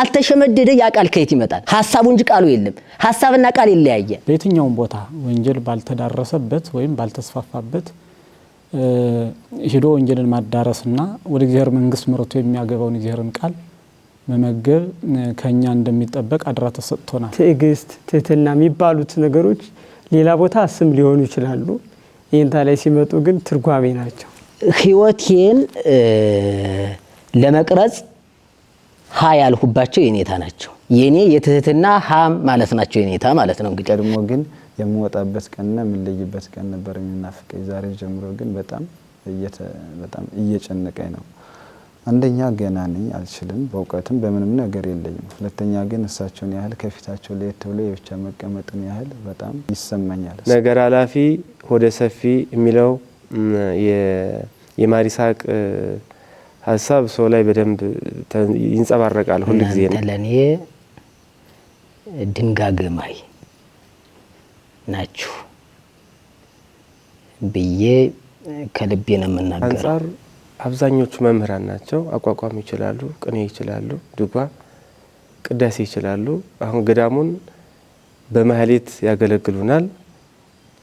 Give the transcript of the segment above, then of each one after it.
አልተሸመደደ ያ ቃል ከየት ይመጣል? ሐሳቡ እንጂ ቃሉ የለም። ሐሳብና ቃል ይለያያል። በየትኛውም ቦታ ወንጌል ባልተዳረሰበት ወይም ባልተስፋፋበት ሄዶ ወንጌልን ማዳረስና ወደ እግዚአብሔር መንግስት መርቶ የሚያገባውን እግዚአብሔርን ቃል መመገብ ከኛ እንደሚጠበቅ አድራ ተሰጥቶናል። ትዕግስት፣ ትህትና የሚባሉት ነገሮች ሌላ ቦታ ስም ሊሆኑ ይችላሉ። ይሄንታ ላይ ሲመጡ ግን ትርጓሜ ናቸው። ህይወቴን ለመቅረጽ ሀ ያልሁባቸው የኔታ ናቸው። የኔ የትህትና ሀ ማለት ናቸው የኔታ ማለት ነው። እንግዲህ ቀድሞ ግን የምወጣበት ቀንና የምለይበት ቀን ነበር የሚናፍቀኝ። ዛሬ ጀምሮ ግን በጣም እየጨነቀኝ ነው። አንደኛ ገና ነኝ፣ አልችልም፣ በእውቀትም በምንም ነገር የለኝም። ሁለተኛ ግን እሳቸውን ያህል ከፊታቸው ለየት ብሎ የብቻ መቀመጥን ያህል በጣም ይሰማኛል። ነገር አላፊ ሆደ ሰፊ የሚለው የማሪሳቅ ሀሳብ ሰው ላይ በደንብ ይንጸባረቃል ሁሉ ጊዜ ነው። ለኔ ድንጋገማይ ናችሁ ብዬ ከልቤ ነው የምናገረው። አንጻር አብዛኞቹ መምህራን ናቸው። አቋቋም ይችላሉ፣ ቅኔ ይችላሉ፣ ድጓ፣ ቅዳሴ ይችላሉ። አሁን ገዳሙን በማህሌት ያገለግሉናል፣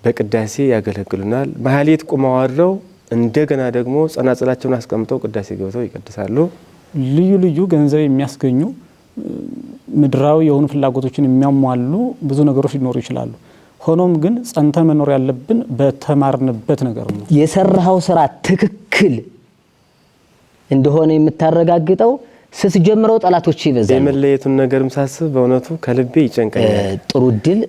በቅዳሴ ያገለግሉናል። ማህሌት ቁመው አድረው እንደገና ደግሞ ጸናጽላቸውን አስቀምጠው ቅዳሴ ገብተው ይቀድሳሉ። ልዩ ልዩ ገንዘብ የሚያስገኙ ምድራዊ የሆኑ ፍላጎቶችን የሚያሟሉ ብዙ ነገሮች ሊኖሩ ይችላሉ። ሆኖም ግን ጸንተ መኖር ያለብን በተማርንበት ነገር ነው። የሰራው ስራ ትክክል እንደሆነ የምታረጋግጠው ስትጀምረው ጠላቶች ይበዛሉ። የመለየቱን ነገርም ሳስብ በእውነቱ ከልቤ ይጨንቀኛል። ጥሩ ድል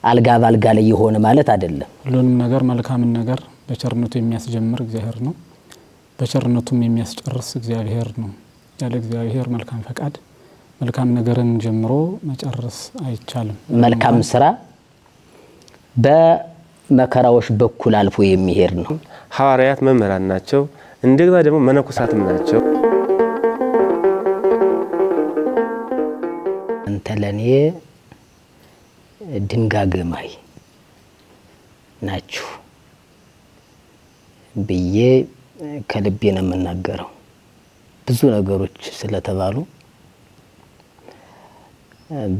አልጋ ባልጋ ላይ የሆነ ማለት አይደለም። ሁሉንም ነገር መልካምን ነገር በቸርነቱ የሚያስጀምር እግዚአብሔር ነው፣ በቸርነቱም የሚያስጨርስ እግዚአብሔር ነው። ያለ እግዚአብሔር መልካም ፈቃድ መልካም ነገርን ጀምሮ መጨረስ አይቻልም። መልካም ስራ በመከራዎች በኩል አልፎ የሚሄድ ነው። ሐዋርያት መምህራን ናቸው፣ እንደገና ደግሞ መነኮሳትም ናቸው። አንተ ለኔ ድንጋገማይ ናችሁ ብዬ ከልቤ ነው የምናገረው። ብዙ ነገሮች ስለተባሉ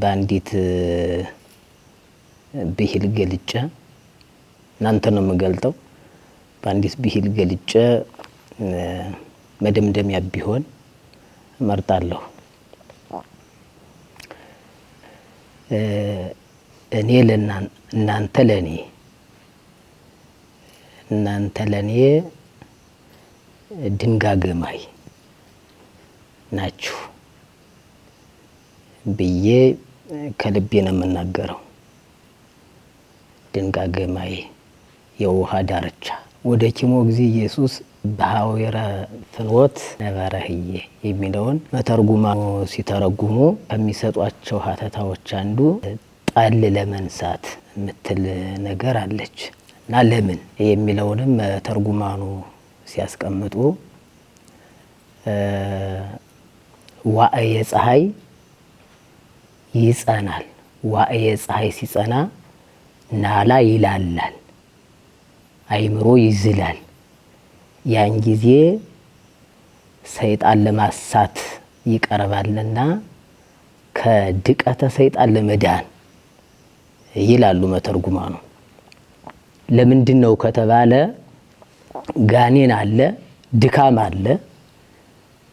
ባንዲት ብሂል ገልጨ እናንተ ነው የምገልጠው። ባንዲት ብሂል ገልጨ መደምደሚያ ቢሆን እመርጣለሁ። እኔ እናንተ ለኔ ድንጋገማይ ናችሁ ብዬ ከልቤ ነው የምናገረው። ድንጋገማይ የውሃ ዳርቻ ወደ ኪሞ ጊዜ ኢየሱስ በሐዊረ ፍኖት ነበረህዬ የሚለውን መተርጉማኑ ሲተረጉሙ ከሚሰጧቸው ሀተታዎች አንዱ ጣል ለመንሳት የምትል ነገር አለች እና ለምን የሚለውንም ተርጉማኑ ሲያስቀምጡ ዋዕየ ፀሐይ ይጸናል። ዋዕየ ፀሐይ ሲጸና ናላ ይላላል፣ አይምሮ ይዝላል። ያን ጊዜ ሰይጣን ለማሳት ይቀርባልና ከድቀተ ሰይጣን ለመዳን ይላሉ መተርጉማኑ። ለምንድነው ከተባለ ጋኔን አለ፣ ድካም አለ፣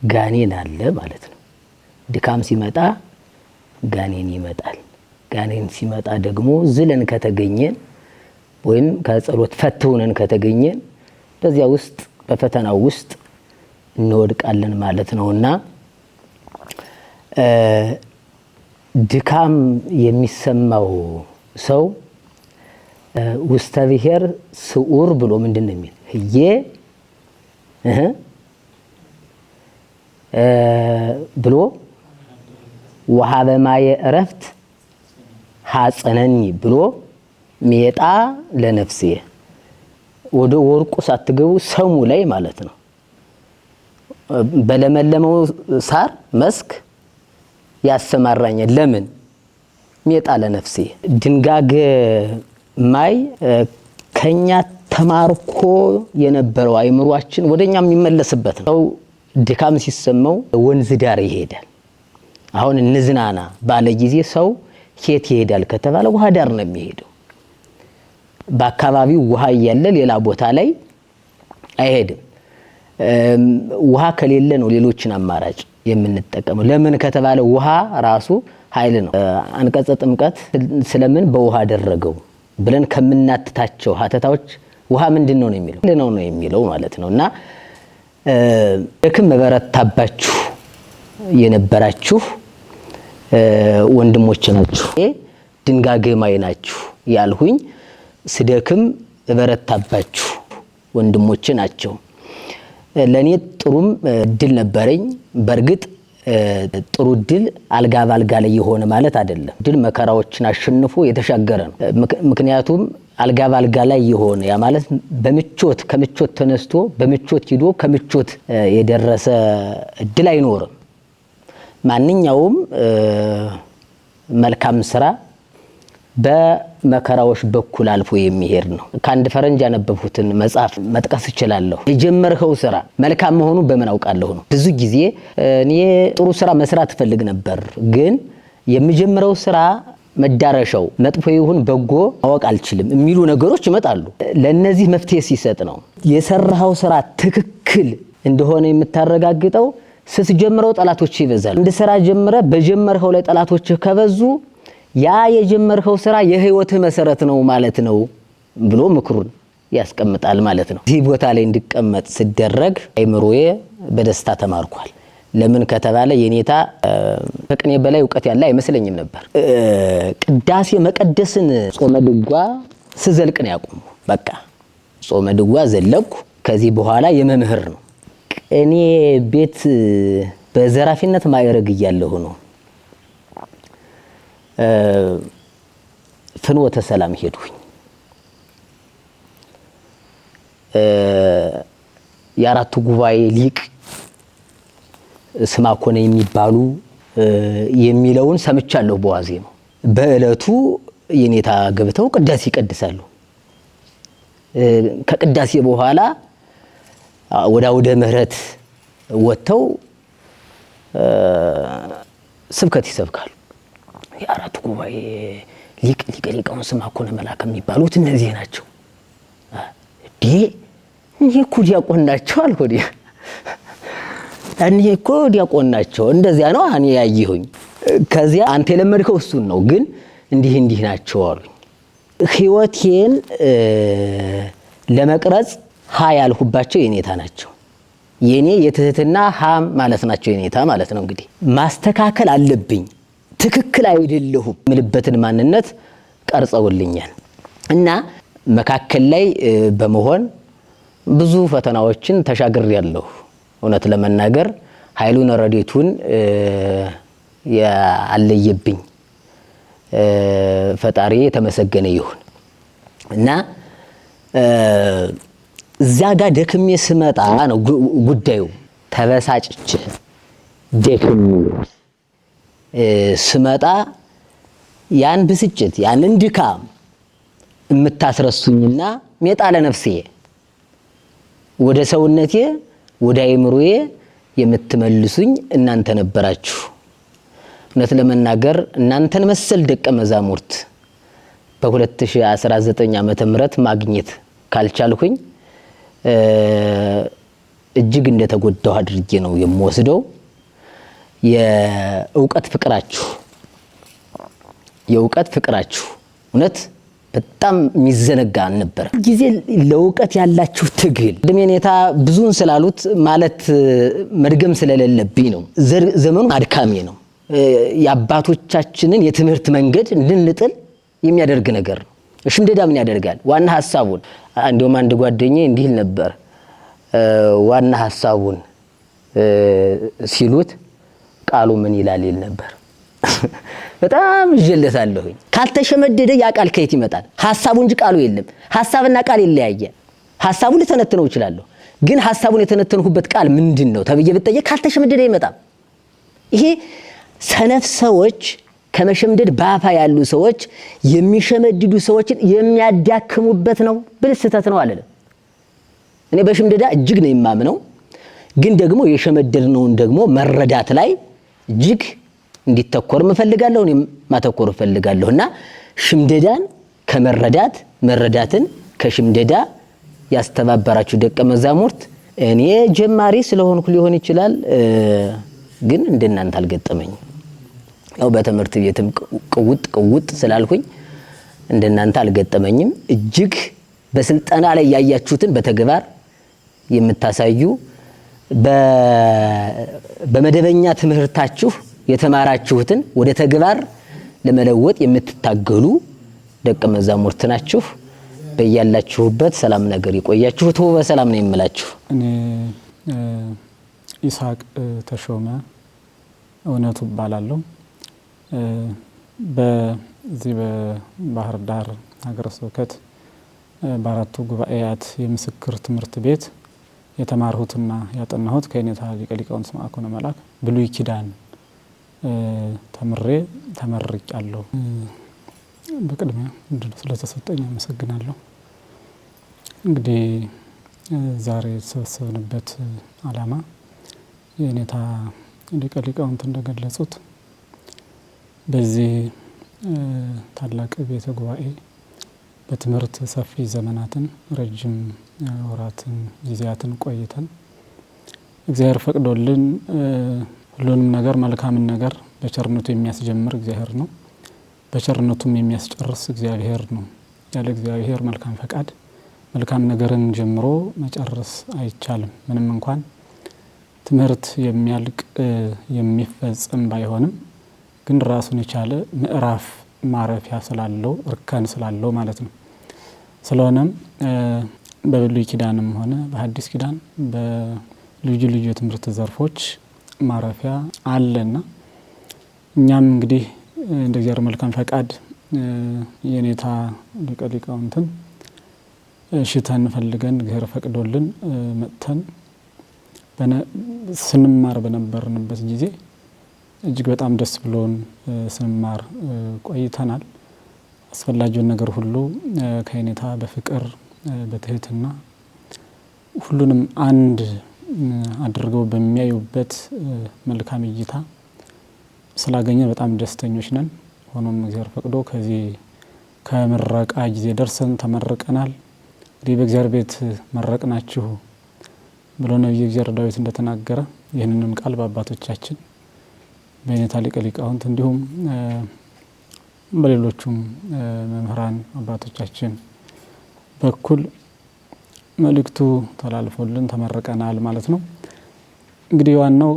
ጋኔን አለ ማለት ነው። ድካም ሲመጣ ጋኔን ይመጣል። ጋኔን ሲመጣ ደግሞ ዝለን ከተገኘን ወይም ከጸሎት ፈትሁነን ከተገኘን በዚያ ውስጥ በፈተናው ውስጥ እንወድቃለን ማለት ነውና ድካም የሚሰማው ሰው ውስተ ብሔር ስዑር ብሎ ምንድነው የሚል ህዬ ብሎ ወሃበ ማየ እረፍት ሐጸነኒ ብሎ ሜጣ ለነፍሴ ወደ ወርቁ ሳትገቡ ሰሙ ላይ ማለት ነው። በለመለመው ሳር መስክ ያሰማራኛል። ለምን ሜጣ ለነፍሴ ድንጋገ ማይ ከኛ ተማርኮ የነበረው አይምሮአችን ወደኛ የሚመለስበት ነው። ድካም ሲሰማው ወንዝ ዳር ይሄዳል። አሁን እንዝናና ባለ ጊዜ ሰው የት ይሄዳል ከተባለ ውሃ ዳር ነው የሚሄደው። በአካባቢው ውሃ እያለ ሌላ ቦታ ላይ አይሄድም። ውሃ ከሌለ ነው ሌሎችን አማራጭ የምንጠቀመው። ለምን ከተባለ ውሃ ራሱ ኃይል ነው። አንቀጸ ጥምቀት ስለምን በውሃ አደረገው ብለን ከምናትታቸው ሀተታዎች ውሃ ምንድን ነው የሚለው ነው የሚለው ማለት ነው። እና ደክም መበረታባችሁ የነበራችሁ ወንድሞች ናችሁ፣ ድንጋጌማይ ናችሁ ያልሁኝ ስደክም እበረታባችሁ ወንድሞች ናቸው። ለኔ ጥሩም እድል ነበረኝ። በእርግጥ ጥሩ እድል አልጋ ባልጋ ላይ የሆነ ማለት አይደለም። እድል መከራዎችን አሸንፎ የተሻገረ ነው። ምክንያቱም አልጋ ባልጋ ላይ የሆነ ያ ማለት በምቾት ከምቾት ተነስቶ በምቾት ሂዶ ከምቾት የደረሰ እድል አይኖርም። ማንኛውም መልካም ስራ በመከራዎች በኩል አልፎ የሚሄድ ነው። ከአንድ ፈረንጅ ያነበብኩትን መጽሐፍ መጥቀስ እችላለሁ። የጀመርኸው ስራ መልካም መሆኑን በምን አውቃለሁ ነው። ብዙ ጊዜ እኔ ጥሩ ስራ መስራት እፈልግ ነበር፣ ግን የምጀምረው ስራ መዳረሻው መጥፎ ይሁን በጎ ማወቅ አልችልም የሚሉ ነገሮች ይመጣሉ። ለነዚህ መፍትሄ ሲሰጥ ነው የሰራኸው ስራ ትክክል እንደሆነ የምታረጋግጠው። ስትጀምረው ጠላቶች ይበዛሉ። እንደ ስራ ጀምረ በጀመርኸው ላይ ጠላቶች ከበዙ ያ የጀመርኸው ስራ የህይወትህ መሰረት ነው ማለት ነው ብሎ ምክሩን ያስቀምጣል ማለት ነው። እዚህ ቦታ ላይ እንድቀመጥ ሲደረግ አይምሮዬ በደስታ ተማርኳል። ለምን ከተባለ የኔታ ከቅኔ በላይ ዕውቀት ያለ አይመስለኝም ነበር። ቅዳሴ መቀደስን ጾመ ድጓ ስዘልቅ ነው ያቆምኩ። በቃ ጾመ ድጓ ዘለቅኩ። ከዚህ በኋላ የመምህር ነው። ቅኔ ቤት በዘራፊነት ማዕረግ እያለሁ ነው ፍኖተ ሰላም ሄድኩኝ። የአራቱ ጉባኤ ሊቅ ስማኮነ የሚባሉ የሚለውን ሰምቻለሁ በዋዜማው። በእለቱ የኔታ ገብተው ቅዳሴ ይቀድሳሉ። ከቅዳሴ በኋላ ወደ አውደ ምሕረት ወጥተው ስብከት ይሰብካሉ። የአራቱ ጉባኤ ሊቀ ሊቃውንት ስምዐኮነ መላከ የሚባሉት እነዚህ ናቸው። እኔ እኮ ዲያቆን ናቸው አልኩ። እኔ እኮ ዲያቆን ናቸው። እንደዚያ ነው እኔ ያየሁኝ። ከዚያ አንተ የለመድከው እሱን ነው፣ ግን እንዲህ ናቸው አሉኝ። ህይወቴን ለመቅረጽ ሀ ያልሁባቸው የኔታ ናቸው። የኔ የትህትና ሀ ማለት ናቸው የኔታ ማለት ነው። እንግዲህ ማስተካከል አለብኝ፣ ትክክል አይደለሁም ምልበትን ማንነት ቀርጸውልኛል። እና መካከል ላይ በመሆን ብዙ ፈተናዎችን ተሻግሬያለሁ። እውነት ለመናገር ኃይሉን ረድኤቱን ያለየብኝ ፈጣሪ የተመሰገነ ይሁን። እና እዛ ጋር ደክሜ ስመጣ ነው ጉዳዩ። ተበሳጭቼ ደክሜ ስመጣ ያን ብስጭት ያንን ድካም የምታስረሱኝና ሜጣ ለነፍሴ ወደ ሰውነቴ ወደ አይምሮዬ የምትመልሱኝ እናንተ ነበራችሁ። እውነት ለመናገር እናንተን መሰል ደቀ መዛሙርት በ2019 ዓመተ ምህረት ማግኘት ካልቻልኩኝ እጅግ እንደተጎዳሁ አድርጌ ነው የምወስደው። የእውቀት ፍቅራችሁ እውነት በጣም የሚዘነጋ አልነበረ። ጊዜ ለእውቀት ያላችሁ ትግል የኔታ ብዙን ስላሉት ማለት መድገም ስለሌለብኝ ነው። ዘመኑ አድካሚ ነው። የአባቶቻችንን የትምህርት መንገድ እንድንጥል የሚያደርግ ነገር ነው። ሽምደዳ ምን ያደርጋል? ዋና ሐሳቡን እንደውም አንድ ጓደኛዬ እንዲህ ነበር። ዋና ሐሳቡን ሲሉት ቃሉ ምን ይላል ይል ነበር። በጣም እጀለታለሁኝ። ካልተሸመደደ ያ ቃል ከየት ይመጣል? ሐሳቡ እንጂ ቃሉ የለም። ሐሳብና ቃል ይለያያል። ሐሳቡን ልተነትነው እችላለሁ፣ ግን ሐሳቡን የተነተንኩበት ቃል ምንድነው ተብዬ ብትጠየቅ ካልተሸመደደ አይመጣም። ይሄ ሰነፍ ሰዎች ከመሸምደድ ባፋ ያሉ ሰዎች የሚሸመድዱ ሰዎችን የሚያዳክሙበት ነው ብል ስህተት ነው አለለም። እኔ በሽምደዳ እጅግ ነው የማምነው፣ ግን ደግሞ የሸመደድነውን ደግሞ መረዳት ላይ እጅግ እንዲተኮር እፈልጋለሁ፣ እኔም ማተኮር እፈልጋለሁና ሽምደዳን ከመረዳት መረዳትን ከሽምደዳ ያስተባበራችሁ ደቀ መዛሙርት እኔ ጀማሪ ስለሆንኩ ሊሆን ይችላል፣ ግን እንደናንተ አልገጠመኝም። ያው በትምህርት ቤትም ቅውጥ ስላልኩኝ እንደናንተ አልገጠመኝም። እጅግ በስልጠና ላይ ያያችሁትን በተግባር የምታሳዩ በመደበኛ ትምህርታችሁ የተማራችሁትን ወደ ተግባር ለመለወጥ የምትታገሉ ደቀ መዛሙርት ናችሁ። በያላችሁበት ሰላም ነገር ይቆያችሁ። ተው በሰላም ነው የምላችሁ። እኔ ይስሐቅ ተሾመ እውነቱ እባላለሁ። በዚህ በባህር ዳር ሀገረ ስብከት በአራቱ ጉባኤያት የምስክር ትምህርት ቤት የተማርሁትና ያጠናሁት ከኔታ ሊቀ ሊቃውንት ስምዐኮነ መልአክ ብሉይ ኪዳን ተመርቄያለሁ። በቅድሚያ ስለተሰጠኝ አመሰግናለሁ። እንግዲህ ዛሬ የተሰበሰብንበት ዓላማ የኔታ ሊቀ ሊቃውንት እንደገለጹት በዚህ ታላቅ ቤተ ጉባኤ በትምህርት ሰፊ ዘመናትን ረጅም ወራትን ጊዜያትን ቆይተን እግዚአብሔር ፈቅዶልን ሁሉንም ነገር መልካምን ነገር በቸርነቱ የሚያስጀምር እግዚአብሔር ነው። በቸርነቱም የሚያስጨርስ እግዚአብሔር ነው። ያለ እግዚአብሔር መልካም ፈቃድ መልካም ነገርን ጀምሮ መጨረስ አይቻልም። ምንም እንኳን ትምህርት የሚያልቅ የሚፈጸም ባይሆንም ግን ራሱን የቻለ ምዕራፍ ማረፊያ ስላለው እርከን ስላለው ማለት ነው። ስለሆነም በብሉይ ኪዳንም ሆነ በሐዲስ ኪዳን በልዩ ልዩ የትምህርት ዘርፎች ማረፊያ አለና እኛም እንግዲህ እንደ እግዚአብሔር መልካም ፈቃድ የኔታ ሊቀ ሊቃውንትን ሽተን ፈልገን እግዚአብሔር ፈቅዶልን መጥተን ስንማር በነበርንበት ጊዜ እጅግ በጣም ደስ ብሎን ስንማር ቆይተናል። አስፈላጊውን ነገር ሁሉ ከኔታ በፍቅር በትህትና ሁሉንም አንድ አድርገው በሚያዩበት መልካም እይታ ስላገኘን በጣም ደስተኞች ነን። ሆኖም እግዚአብሔር ፈቅዶ ከዚህ ከምረቃ ጊዜ ደርሰን ተመርቀናል። እንግዲህ በእግዚአብሔር ቤት መረቅናችሁ ብሎ ነቢዩ እግዚአብሔር ዳዊት እንደተናገረ ይህንንም ቃል በአባቶቻችን በኔታ ሊቀ ሊቃውንት እንዲሁም በሌሎቹም መምህራን አባቶቻችን በኩል መልእክቱ ተላልፎልን ተመርቀናል ማለት ነው። እንግዲህ ዋናው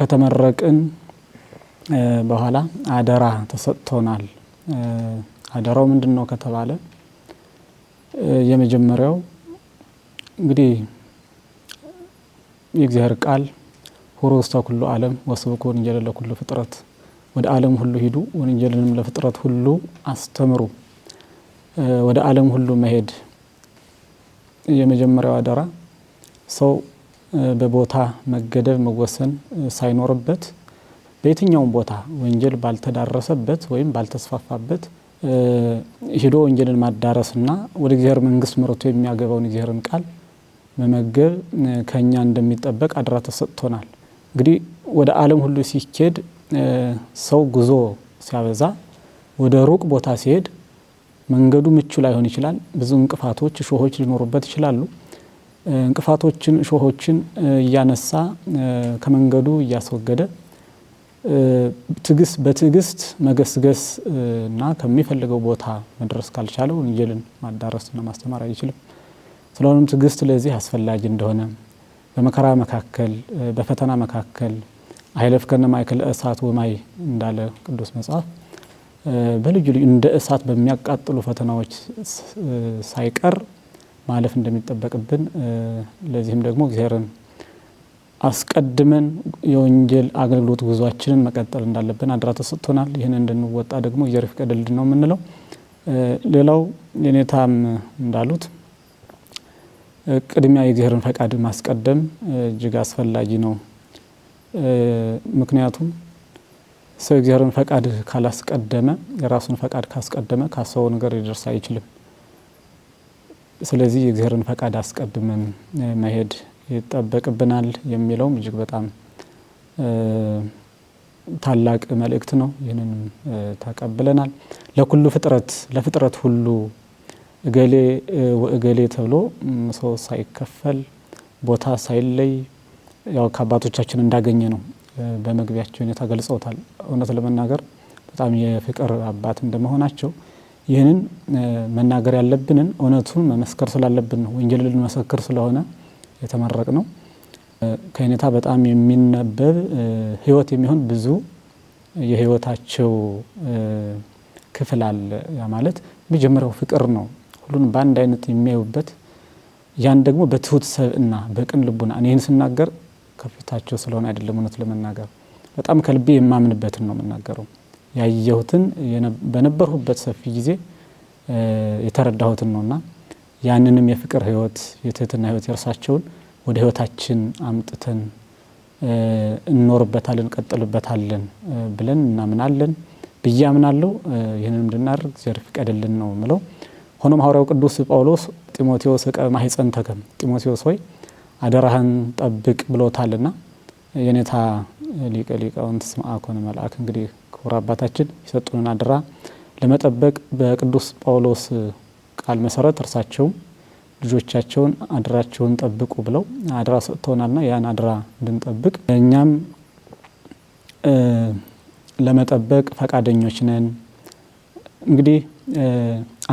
ከተመረቅን በኋላ አደራ ተሰጥቶናል። አደራው ምንድነው ከተባለ የመጀመሪያው እንግዲህ የእግዚአብሔር ቃል ሆሮ ውስተ ኩሉ ዓለም ወስብኩ ወንጌለ ለኩሉ ፍጥረት፣ ወደ ዓለም ሁሉ ሂዱ ወንጌልንም ለፍጥረት ሁሉ አስተምሩ። ወደ ዓለም ሁሉ መሄድ የመጀመሪያው አደራ ሰው በቦታ መገደብ መወሰን ሳይኖርበት በየትኛውም ቦታ ወንጌል ባልተዳረሰበት ወይም ባልተስፋፋበት ሄዶ ወንጌልን ማዳረስና ወደ እግዚአብሔር መንግስት መርቶ የሚያገባውን እግዚአብሔርን ቃል መመገብ ከኛ እንደሚጠበቅ አደራ ተሰጥቶናል። እንግዲህ ወደ ዓለም ሁሉ ሲኬድ ሰው ጉዞ ሲያበዛ ወደ ሩቅ ቦታ ሲሄድ መንገዱ ምቹ ላይሆን ይችላል። ብዙ እንቅፋቶች እሾሆች ሊኖሩበት ይችላሉ። እንቅፋቶችን እሾሆችን እያነሳ ከመንገዱ እያስወገደ በትዕግስት መገስገስ እና ከሚፈልገው ቦታ መድረስ ካልቻለ ወንጌልን ማዳረስና ማስተማር አይችልም። ስለሆነም ትዕግስት ለዚህ አስፈላጊ እንደሆነ በመከራ መካከል በፈተና መካከል አይለፍከነ ማእከለ እሳት ወማይ እንዳለ ቅዱስ መጽሐፍ በልዩ ልዩ እንደ እሳት በሚያቃጥሉ ፈተናዎች ሳይቀር ማለፍ እንደሚጠበቅብን ለዚህም ደግሞ እግዚአብሔርን አስቀድመን የወንጌል አገልግሎት ጉዟችንን መቀጠል እንዳለብን አደራ ተሰጥቶናል። ይህን እንድንወጣ ደግሞ እግዚአብሔር ይፍቀድልን ነው የምንለው። ሌላው የኔታም እንዳሉት ቅድሚያ የእግዚአብሔርን ፈቃድ ማስቀደም እጅግ አስፈላጊ ነው። ምክንያቱም ሰው የእግዚአብሔርን ፈቃድ ካላስቀደመ የራሱን ፈቃድ ካስቀደመ ካሰበው ነገር ሊደርስ አይችልም። ስለዚህ የእግዚአብሔርን ፈቃድ አስቀድመን መሄድ ይጠበቅብናል የሚለውም እጅግ በጣም ታላቅ መልእክት ነው። ይህንን ተቀብለናል። ለኩሉ ፍጥረት ለፍጥረት ሁሉ እገሌ ወእገሌ ተብሎ ሰው ሳይከፈል ቦታ ሳይለይ ያው ከአባቶቻችን እንዳገኘ ነው በመግቢያቸው ሁኔታ ገልጸውታል። እውነት ለመናገር በጣም የፍቅር አባት እንደመሆናቸው ይህንን መናገር ያለብንን እውነቱን መመስከር ስላለብን ነው። ወንጌልን ልንመሰክር ስለሆነ የተመረቅ ነው። ከሁኔታ በጣም የሚነበብ ህይወት የሚሆን ብዙ የህይወታቸው ክፍል አለ። ያ ማለት መጀመሪያው ፍቅር ነው። ሁሉን በአንድ አይነት የሚያዩበት ያን ደግሞ በትሁት ሰብእና በቅን ልቡና እኔን ስናገር ከፊታቸው ስለሆነ አይደለም። እውነት ለመናገር በጣም ከልቤ የማምንበትን ነው የምናገረው። ያየሁትን በነበርሁበት ሰፊ ጊዜ የተረዳሁትን ነውና ያንንም የፍቅር ህይወት የትህትና ህይወት የርሳቸውን ወደ ህይወታችን አምጥተን እንኖርበታለን እንቀጥልበታለን ብለን እናምናለን ብዬ አምናለሁ። ይህንንም እንድናደርግ እግዚአብሔር ፍቀድልን ነው የምለው። ሆኖም ሐዋርያው ቅዱስ ጳውሎስ ጢሞቴዎስ ዕቀ ማኅፀንተከ ጢሞቴዎስ ሆይ አደራህን ጠብቅ ብሎታልና የኔታ ሊቀ ሊቃውንት ስምዐ ኮነ መልአክ እንግዲህ ክቡር አባታችን የሰጡንን አደራ ለመጠበቅ በቅዱስ ጳውሎስ ቃል መሰረት እርሳቸውም ልጆቻቸውን አደራቸውን ጠብቁ ብለው አደራ ሰጥተውናልና ያን አደራ እንድንጠብቅ እኛም ለመጠበቅ ፈቃደኞች ነን። እንግዲህ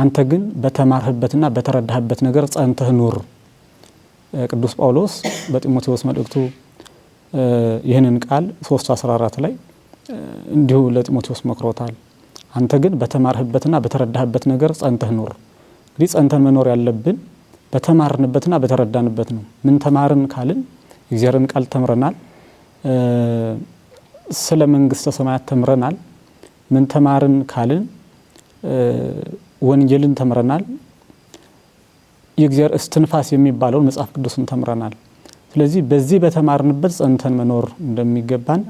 አንተ ግን በተማርህበትና በተረዳህበት ነገር ጸንተህ ኑር። ቅዱስ ጳውሎስ በጢሞቴዎስ መልእክቱ ይህንን ቃል 3:14 ላይ እንዲሁ ለጢሞቴዎስ መክሮታል። አንተ ግን በተማርህበትና በተረዳህበት ነገር ጸንተህ ኑር። እንግዲህ ጸንተን መኖር ያለብን በተማርንበትና በተረዳንበት ነው። ምን ተማርን ካልን የእግዚአብሔርን ቃል ተምረናል። ስለ መንግስተ ሰማያት ተምረናል። ምን ተማርን ካልን ወንጌልን ተምረናል። የእግዚአብሔር እስትንፋስ የሚባለውን መጽሐፍ ቅዱስን ተምረናል። ስለዚህ በዚህ በተማርንበት ጸንተን መኖር እንደሚገባን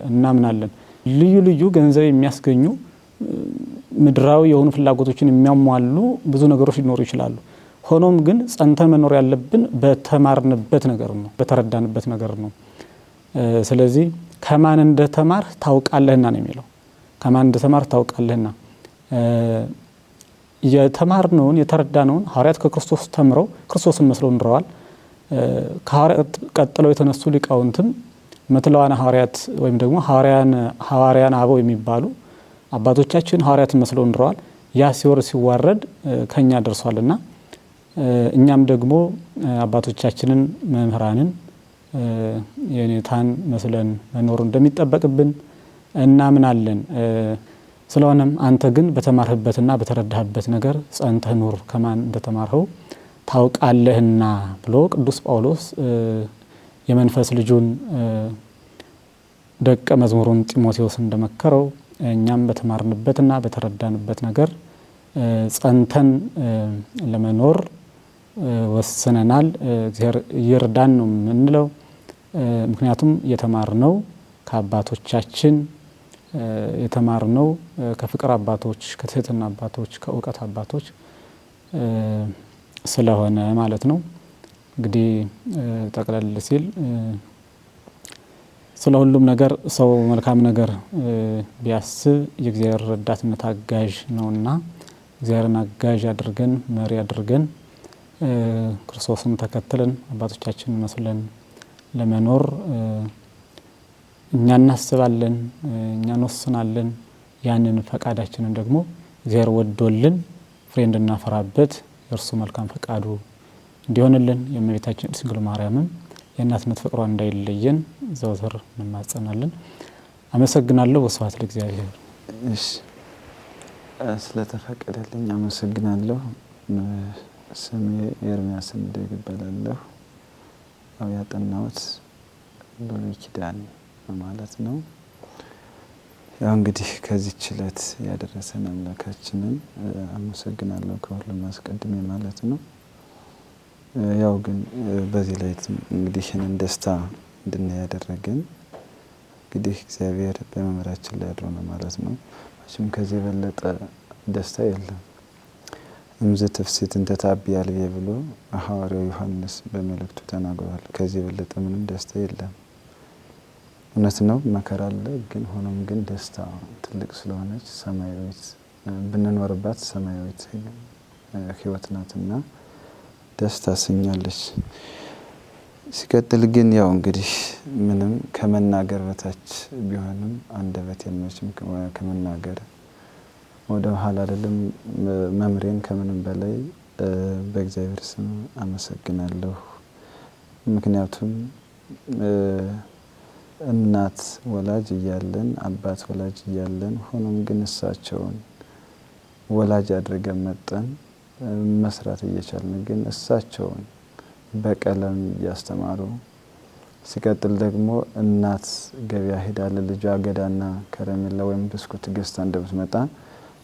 እናምናለን። ልዩ ልዩ ገንዘብ የሚያስገኙ ምድራዊ የሆኑ ፍላጎቶችን የሚያሟሉ ብዙ ነገሮች ሊኖሩ ይችላሉ። ሆኖም ግን ጸንተን መኖር ያለብን በተማርንበት ነገር ነው፣ በተረዳንበት ነገር ነው። ስለዚህ ከማን እንደተማር ታውቃለህና ነው የሚለው። ከማን እንደተማር ታውቃለህና የተማርነውን የተረዳነውን ሐዋርያት ከክርስቶስ ተምረው ክርስቶስን መስለው ኑረዋል። ከሐዋርያት ቀጥለው የተነሱ ሊቃውንትም መትለዋና ሐዋርያት ወይም ደግሞ ሐዋርያን አበው የሚባሉ አባቶቻችን ሐዋርያትን መስለው ኑረዋል። ያ ሲወርድ ሲዋረድ ከኛ ደርሷልና እኛም ደግሞ አባቶቻችንን መምህራንን የኔታን መስለን መኖር እንደሚጠበቅብን እናምናለን። ስለሆነም አንተ ግን በተማርህበትና በተረዳህበት ነገር ጸንተህ ኑር፣ ከማን እንደተማርኸው ታውቃለህና ብሎ ቅዱስ ጳውሎስ የመንፈስ ልጁን ደቀ መዝሙሩን ጢሞቴዎስ እንደመከረው እኛም በተማርንበትና በተረዳንበት ነገር ጸንተን ለመኖር ወስነናል። እግዚአብሔር ይርዳን ነው የምንለው። ምክንያቱም የተማርነው ከአባቶቻችን የተማርነው ከፍቅር አባቶች፣ ከትህትና አባቶች፣ ከእውቀት አባቶች ስለሆነ ማለት ነው። እንግዲህ ጠቅለል ሲል ስለ ሁሉም ነገር ሰው መልካም ነገር ቢያስብ የእግዚአብሔር ረዳትነት አጋዥ ነውና እግዚአብሔርን አጋዥ አድርገን መሪ አድርገን ክርስቶስን ተከትለን አባቶቻችንን መስለን ለመኖር እኛ እናስባለን፣ እኛ እንወስናለን። ያንን ፈቃዳችንን ደግሞ እግዚአብሔር ወዶልን ፍሬ እንድናፈራበት የእርሱ መልካም ፈቃዱ እንዲሆንልን የእመቤታችን ድንግል ማርያምም የእናትነት ፍቅሯ እንዳይለየን ዘወትር እንማጸናለን። አመሰግናለሁ። ወስብሐት ለእግዚአብሔር። እሺ፣ ስለተፈቀደልኝ አመሰግናለሁ። ስሜ ኤርሚያስ እንደግ እባላለሁ። ያጠናሁት ብሉይ ኪዳን ማለት ነው። ያው እንግዲህ ከዚህ ችለት ያደረሰን አምላካችንን አመሰግናለሁ ከሁሉም አስቀድሜ ማለት ነው። ያው ግን በዚህ ላይ እንግዲህ ይህንን ደስታ እንድናይ ያደረገን እንግዲህ እግዚአብሔር በመምህራችን ላይ አድሮ ነው ማለት ነው። መቼም ከዚህ የበለጠ ደስታ የለም። እምዝ ትፍሲት እንተ ታቢ አልቤ ብሎ ሐዋርያው ዮሐንስ በመልእክቱ ተናግሯል። ከዚህ የበለጠ ምንም ደስታ የለም። እውነት ነው መከራ አለ። ግን ሆኖም ግን ደስታ ትልቅ ስለሆነች ሰማያዊት ብንኖርባት ሰማያዊት ህይወት ናትና ደስ ታሰኛለች። ሲቀጥል ግን ያው እንግዲህ ምንም ከመናገር በታች ቢሆንም አንደበቴን መቼም ከመናገር ወደ ኋላ አይደለም። መምሬን ከምንም በላይ በእግዚአብሔር ስም አመሰግናለሁ። ምክንያቱም እናት ወላጅ እያለን አባት ወላጅ እያለን ሆኖም ግን እሳቸውን ወላጅ አድርገን መጠን መስራት እየቻልን ግን እሳቸውን በቀለም እያስተማሩ ሲቀጥል ደግሞ እናት ገበያ ሄዳ ለልጇ አገዳና ከረሜላ ወይም ብስኩት ገዝታ እንደምትመጣ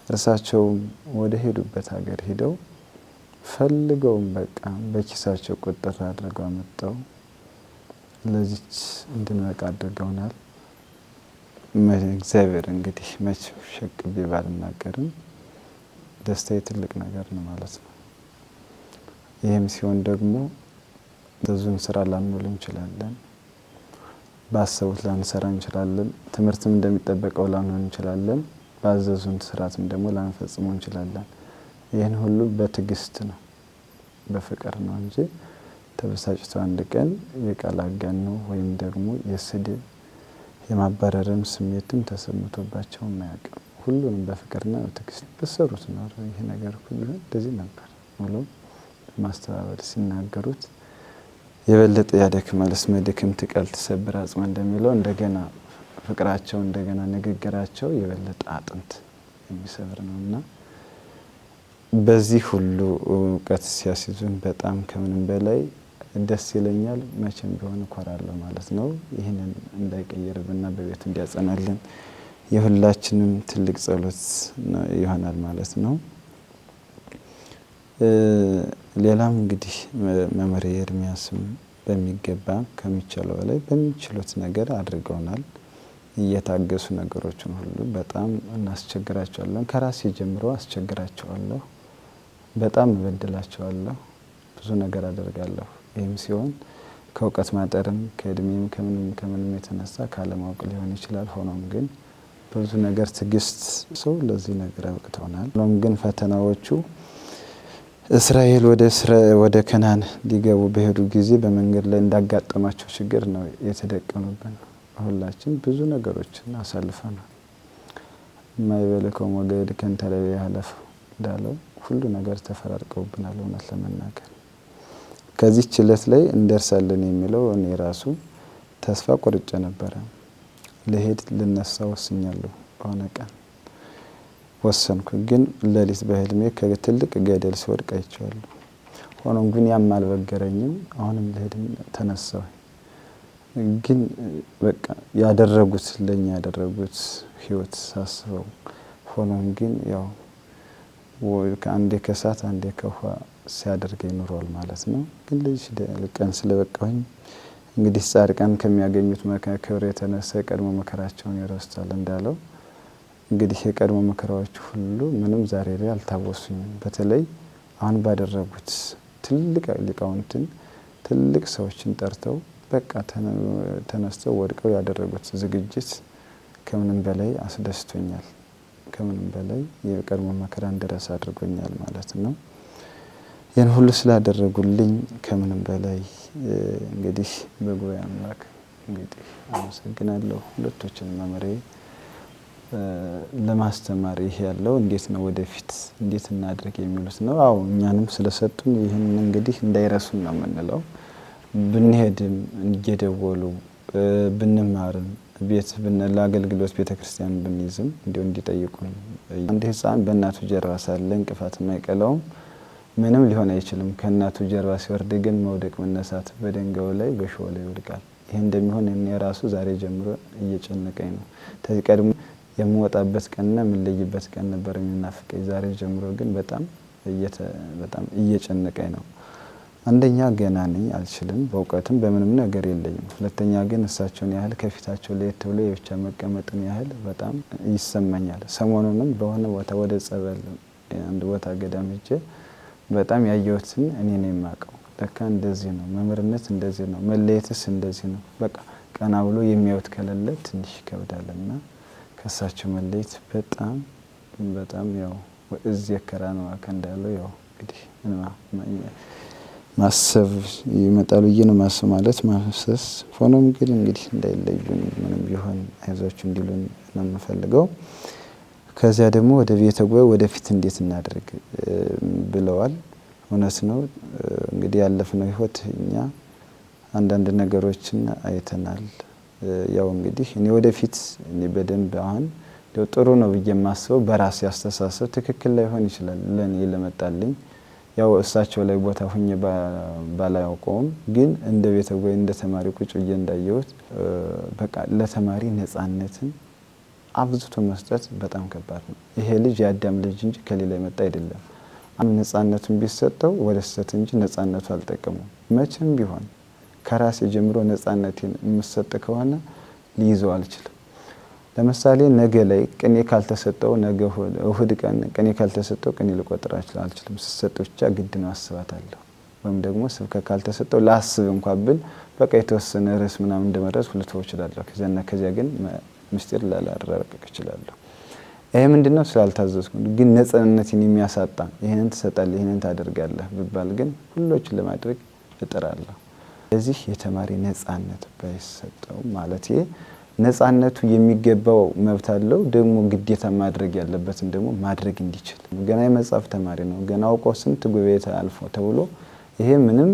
እርሳቸው ወደ ሄዱበት ሀገር ሄደው ፈልገው በቃ በኪሳቸው ቁጥር አድርገው አመጣው ለዚች እንድንበቃ አድርገውናል። እግዚአብሔር እንግዲህ መች ሸቅቤ ባልናገርም ደስታዬ ትልቅ ነገር ነው ማለት ነው። ይህም ሲሆን ደግሞ ብዙን ስራ ላንውል እንችላለን፣ ባሰቡት ላንሰራ እንችላለን፣ ትምህርትም እንደሚጠበቀው ላንሆን እንችላለን፣ ባዘዙን ስርዓትም ደግሞ ላንፈጽመው እንችላለን። ይህን ሁሉ በትዕግስት ነው በፍቅር ነው እንጂ ተበሳጭቶ አንድ ቀን የቃል አጋኖ ወይም ደግሞ የስድብ የማባረርም ስሜትም ተሰምቶባቸው የማያውቅም። ሁሉንም በፍቅርና በትዕግስት በሰሩት ነው። ይሄ ነገር ሁሉ እንደዚህ ነበር ብሎ ማስተባበል ሲናገሩት የበለጠ ያደክማል። እስመ ድክምት ቃል ትሰብር አጽመ እንደሚለው እንደገና ፍቅራቸው እንደገና ንግግራቸው የበለጠ አጥንት የሚሰብር ነውና በዚህ ሁሉ እውቀት ሲያስይዙን በጣም ከምንም በላይ ደስ ይለኛል። መቼም ቢሆን እኮራለሁ ማለት ነው። ይህንን እንዳይቀየርብንና በቤቱ እንዲያጸናልን የሁላችንም ትልቅ ጸሎት ይሆናል ማለት ነው። ሌላም እንግዲህ መምህር ኤርምያስም በሚገባ ከሚቻለው በላይ በሚችሉት ነገር አድርገውናል። እየታገሱ ነገሮችን ሁሉ በጣም እናስቸግራቸዋለን። ከራሴ ጀምሮ አስቸግራቸዋለሁ፣ በጣም እበድላቸዋለሁ፣ ብዙ ነገር አደርጋለሁ። ይህም ሲሆን ከእውቀት ማጠርም ከእድሜም ከምንም የተነሳ ካለማወቅ ሊሆን ይችላል። ሆኖም ግን ብዙ ነገር ትዕግስት ሰው ለዚህ ነገር አብቅተውናል። ሆኖም ግን ፈተናዎቹ እስራኤል ወደ ከናን ሊገቡ በሄዱ ጊዜ በመንገድ ላይ እንዳጋጠማቸው ችግር ነው የተደቀኑብን። ሁላችን ብዙ ነገሮችን አሳልፈናል። ማይበለከው ወገድ ከንተለይ ያለፈ እንዳለው ሁሉ ነገር ተፈራርቀውብናል። እውነት ለመናገር ከዚህ ችለት ላይ እንደርሳለን የሚለው እኔ ራሱ ተስፋ ቆርጬ ነበረ። ለሄድ ልነሳ ወስኛለሁ። በሆነ ቀን ወሰንኩ። ግን ሌሊት በህልሜ ከትልቅ ገደል ሲወድቅ አይቼዋለሁ። ሆኖም ግን ያም አልበገረኝም። አሁንም ለሄድ ተነሳሁ። ግን በቃ ያደረጉት ለኛ ያደረጉት ህይወት ሳስበው ሆኖም ግን ያው ከአንዴ ከሳት አንዴ ከውሃ ሲያደርገኝ ኑሯል ማለት ነው። ግን ለዚህ ቀን ስለበቃሁኝ እንግዲህ ጻድቃን ከሚያገኙት ክብር የተነሳ የቀድሞ መከራቸውን ይረሳሉ እንዳለው እንግዲህ የቀድሞ መከራዎች ሁሉ ምንም ዛሬ ላይ አልታወሱኝም። በተለይ አሁን ባደረጉት ትልቅ ሊቃውንትን ትልቅ ሰዎችን ጠርተው በቃ ተነስተው ወድቀው ያደረጉት ዝግጅት ከምንም በላይ አስደስቶኛል። ከምንም በላይ የቀድሞ መከራ እንድረሳ አድርጎኛል ማለት ነው። ይህን ሁሉ ስላደረጉልኝ ከምንም በላይ እንግዲህ በጉባኤ አምላክ እንግዲህ አመሰግናለሁ። ሁለቶችን መምሬ ለማስተማር ይሄ ያለው እንዴት ነው ወደፊት እንዴት እናድርግ የሚሉት ነው። አዎ እኛንም ስለሰጡን ይህን እንግዲህ እንዳይረሱን ነው የምንለው። ብንሄድም እየደወሉ ብንማርም ቤት ለአገልግሎት ቤተክርስቲያን ብንይዝም እንዲሁ እንዲጠይቁን። አንድ ህፃን በእናቱ ጀርባ ሳለ እንቅፋት የማይቀለውም ምንም ሊሆን አይችልም። ከእናቱ ጀርባ ሲወርድ ግን መውደቅ መነሳት በደንጋዩ ላይ በሾህ ላይ ይወድቃል። ይሄ እንደሚሆን እኔ ራሱ ዛሬ ጀምሮ እየጨነቀኝ ነው። ከዚህ ቀድሞ የምወጣበት ቀንና የምለይበት ቀን ነበር የሚናፍቀኝ። ዛሬ ጀምሮ ግን በጣም እየጨነቀኝ ነው። አንደኛ ገና ነኝ፣ አልችልም፣ በእውቀትም በምንም ነገር የለኝም። ሁለተኛ ግን እሳቸውን ያህል ከፊታቸው ለየት ብሎ የብቻ መቀመጥን ያህል በጣም ይሰማኛል። ሰሞኑንም በሆነ ቦታ ወደ ጸበል አንድ ቦታ ገዳም ሄጄ በጣም ያየሁትን እኔ ነው የማውቀው። ለካ እንደዚህ ነው መምህርነት፣ እንደዚህ ነው መለየትስ፣ እንደዚህ ነው። በቃ ቀና ብሎ የሚያዩት ከሌለ ትንሽ ይከብዳልና ከሳቸው መለየት በጣም ያው እዚህ ከራን ማከ እንዳለው ያው እንግዲህ ማሰብ ይመጣሉ ይነ ማሰብ ማለት ማሰስ ሆኖም ግን እንግዲህ እንዳይለዩን ምንም ቢሆን አይዟችሁ እንዲሉን ነው የምፈልገው። ከዚያ ደግሞ ወደ ቤተ ጉባኤ ወደፊት እንዴት እናደርግ ብለዋል። እውነት ነው እንግዲህ ያለፍነው ህይወት እኛ አንዳንድ ነገሮችን አይተናል። ያው እንግዲህ እኔ ወደፊት እኔ በደንብ አሁን ጥሩ ነው ብዬ የማስበው በራሴ አስተሳሰብ ትክክል ላይሆን ይችላል ለኔ ለመጣልኝ ያው እሳቸው ላይ ቦታ ሆኜ ባላውቀውም ግን እንደ ቤተ ጉባኤ እንደ ተማሪ ቁጭ ብዬ እንዳየሁት በቃ ለተማሪ ነፃነትን አብዝቶ መስጠት በጣም ከባድ ነው። ይሄ ልጅ የአዳም ልጅ እንጂ ከሌላ የመጣ አይደለም። ነፃነቱን ቢሰጠው ወደ ስህተት እንጂ ነፃነቱ አልጠቀመው። መቼም ቢሆን ከራሴ ጀምሮ ነፃነቴን የምሰጥ ከሆነ ሊይዘው አልችልም። ለምሳሌ ነገ ላይ ቅኔ ካልተሰጠው ነገ እሁድ ቀን ቅኔ ካልተሰጠው ቅኔ ልቆጥር አልችልም። ስሰጠው ብቻ ግድ ነው አስባታለሁ። ወይም ደግሞ ስብከት ካልተሰጠው ላስብ እንኳን ብል በቃ የተወሰነ ርዕስ ምናምን እንደመረጥኩ ልተው እችላለሁ። ከዚያ ግን ምስጢር ላላረቀቅ እችላለሁ። ይሄ ምንድነው ስላልታዘዝኩ ግን ነፃነትን የሚያሳጣ ይሄንን ትሰጣለህ ይሄንን ታደርጋለህ ቢባል ግን ሁሉንም ለማድረግ እጥራለሁ። ስለዚህ የተማሪ ነፃነት ባይሰጠው ማለት ነፃነቱ የሚገባው መብት አለው ደግሞ ግዴታ ማድረግ ያለበትን ደግሞ ማድረግ እንዲችል ገና የመጽሐፍ ተማሪ ነው ገና አውቆ ስንት ጉባኤ አልፎ ተብሎ ይሄ ምንም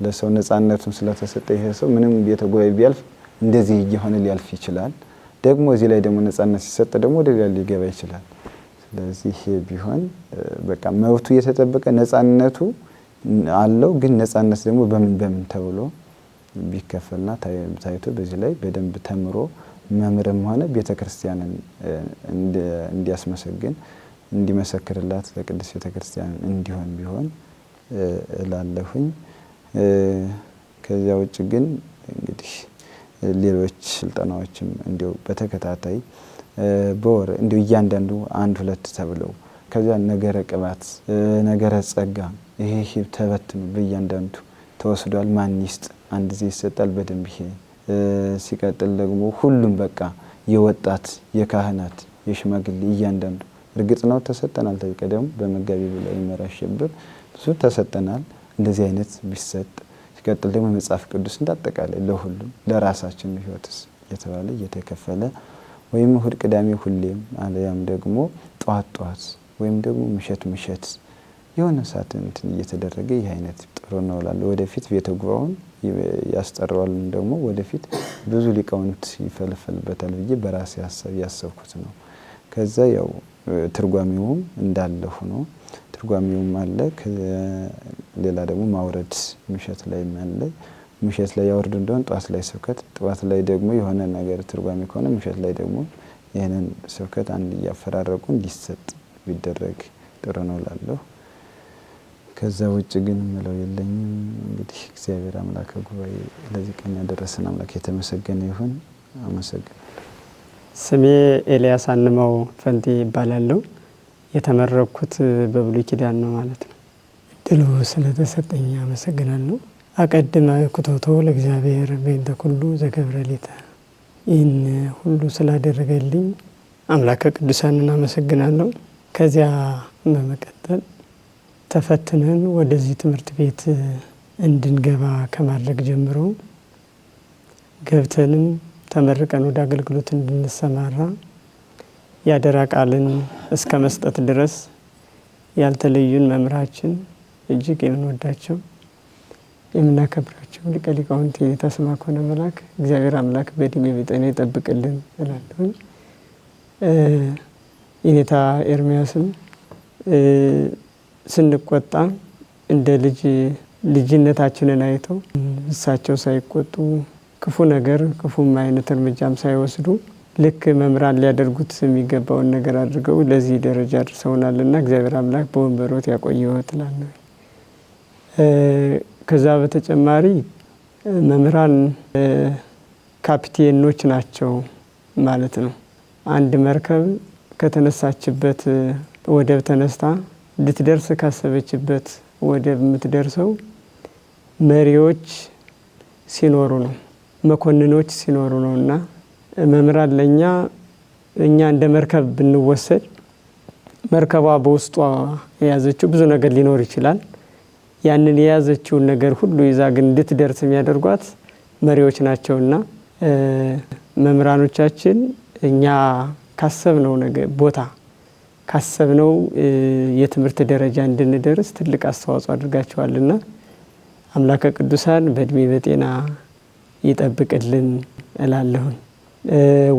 ለሰው ነፃነቱን ስለተሰጠ ይሄ ሰው ምንም ቤተ ጉባኤ ቢያልፍ እንደዚህ እየሆነ ሊያልፍ ይችላል። ደግሞ እዚህ ላይ ደግሞ ነፃነት ሲሰጥ ደግሞ ወደ ሌላ ሊገባ ይችላል። ስለዚህ ቢሆን በቃ መብቱ የተጠበቀ ነፃነቱ አለው ግን ነፃነት ደግሞ በምን ተብሎ ቢከፈልና ታይቶ በዚህ ላይ በደንብ ተምሮ መምርም ሆነ ቤተክርስቲያንን እንዲያስመሰግን እንዲመሰክርላት ለቅድስት ቤተክርስቲያን እንዲሆን ቢሆን እላለሁኝ። ከዚያ ውጭ ግን እንግዲህ ሌሎች ስልጠናዎችም እንዲው በተከታታይ በወር እንዲው እያንዳንዱ 1-2 ተብለው ከዚያ ነገረ ቅባት ነገረ ጸጋ ይሄ ተበትኑ በእያንዳንዱ ተወስዷል። ማን ይስጥ አንድ ጊዜ ይሰጣል በደንብ ይሄ ሲቀጥል ደግሞ ሁሉም በቃ የወጣት የካህናት የሽማግሌ እያንዳንዱ እርግጥ ነው ተሰጠናል። ተቀደም በመጋቢ ብለው ይመራሽብር ብዙ ተሰጠናል። እንደዚህ አይነት ቢሰጥ ሲቀጥል ደግሞ መጽሐፍ ቅዱስ እንዳጠቃላይ ለሁሉም ለራሳችን ህይወትስ የተባለ እየተከፈለ ወይም እሁድ ቅዳሜ ሁሌም አለያም ደግሞ ጧት ወይም ደግሞ ምሸት የሆነ ሰዓት እንትን እየተደረገ ይህ አይነት ጥሩ ነው እላለሁ። ወደፊት ቤተ ጉባኤውን ያስጠራዋል ደግሞ ወደፊት ብዙ ሊቃውንት ይፈልፈልበታል ብዬ በራሴ ሐሳብ ያሰብኩት ነው። ከዛ ያው ትርጓሜውም እንዳለ ሆኖ ትርጓሜውም አለ። ሌላ ደግሞ ማውረድ ምሸት ላይ አለ። ምሸት ላይ ያወርዱ እንደሆነ ጧት ላይ ስብከት ጧት ላይ ደግሞ የሆነ ነገር ትርጓሜ ከሆነ ምሸት ላይ ደግሞ ይሄንን ስብከት አንድ ያፈራረቁ እንዲሰጥ ቢደረግ ጥሩ ነው እላለሁ። ከዛ ውጭ ግን ምለው የለኝም። እንግዲህ እግዚአብሔር አምላክ ጉባኤ ለዚህ ቀን ያደረሰን አምላክ የተመሰገነ ይሁን። አመሰግናለሁ። ስሜ ኤልያስ አንመው ፈንቴ ይባላል። የተመረኩት በብሉይ ኪዳን ነው ማለት ነው። እድሉ ስለተሰጠኝ አመሰግናለሁ። አቀድመ ኩቶቶ ለእግዚአብሔር በእንተ ኩሉ ዘገብረ ሊተ ይህን ሁሉ ስላደረገልኝ አምላከ ቅዱሳንን አመሰግናለሁ። ከዚያ በመቀጠል ተፈትነን ወደዚህ ትምህርት ቤት እንድንገባ ከማድረግ ጀምሮ ገብተንም ተመርቀን ወደ አገልግሎት እንድንሰማራ ያደራ ቃልን እስከ መስጠት ድረስ ያልተለዩን መምህራችን እጅግ የምንወዳቸው የምናከብራቸው ሊቀ ሊቃውንት የኔታ ስምዐኮነ መላክ እግዚአብሔር አምላክ በዕድሜ በጤና ይጠብቅልን እላለሁ። የኔታ ኤርምያስም ስንቆጣ እንደ ልጅነታችንን አይተው እሳቸው ሳይቆጡ ክፉ ነገር ክፉም አይነት እርምጃም ሳይወስዱ ልክ መምህራን ሊያደርጉት የሚገባውን ነገር አድርገው ለዚህ ደረጃ አድርሰውናልና እግዚአብሔር አምላክ በወንበሮት ያቆየዎት እላለሁ። ከዛ በተጨማሪ መምህራን ካፒቴኖች ናቸው ማለት ነው። አንድ መርከብ ከተነሳችበት ወደብ ተነስታ ልትደርስ ካሰበችበት ወደብ የምትደርሰው መሪዎች ሲኖሩ ነው። መኮንኖች ሲኖሩ ነውና መምህራን ለኛ እኛ እንደ መርከብ ብንወሰድ መርከቧ በውስጧ የያዘችው ብዙ ነገር ሊኖር ይችላል። ያንን የያዘችውን ነገር ሁሉ ይዛ ግን እንድትደርስ የሚያደርጓት መሪዎች ናቸውና መምህራኖቻችን እኛ ካሰብነው ነገር ቦታ ካሰብነው የትምህርት ደረጃ እንድንደርስ ትልቅ አስተዋጽኦ አድርጋቸዋልና አምላከ ቅዱሳን በእድሜ በጤና ይጠብቅልን እላለሁ።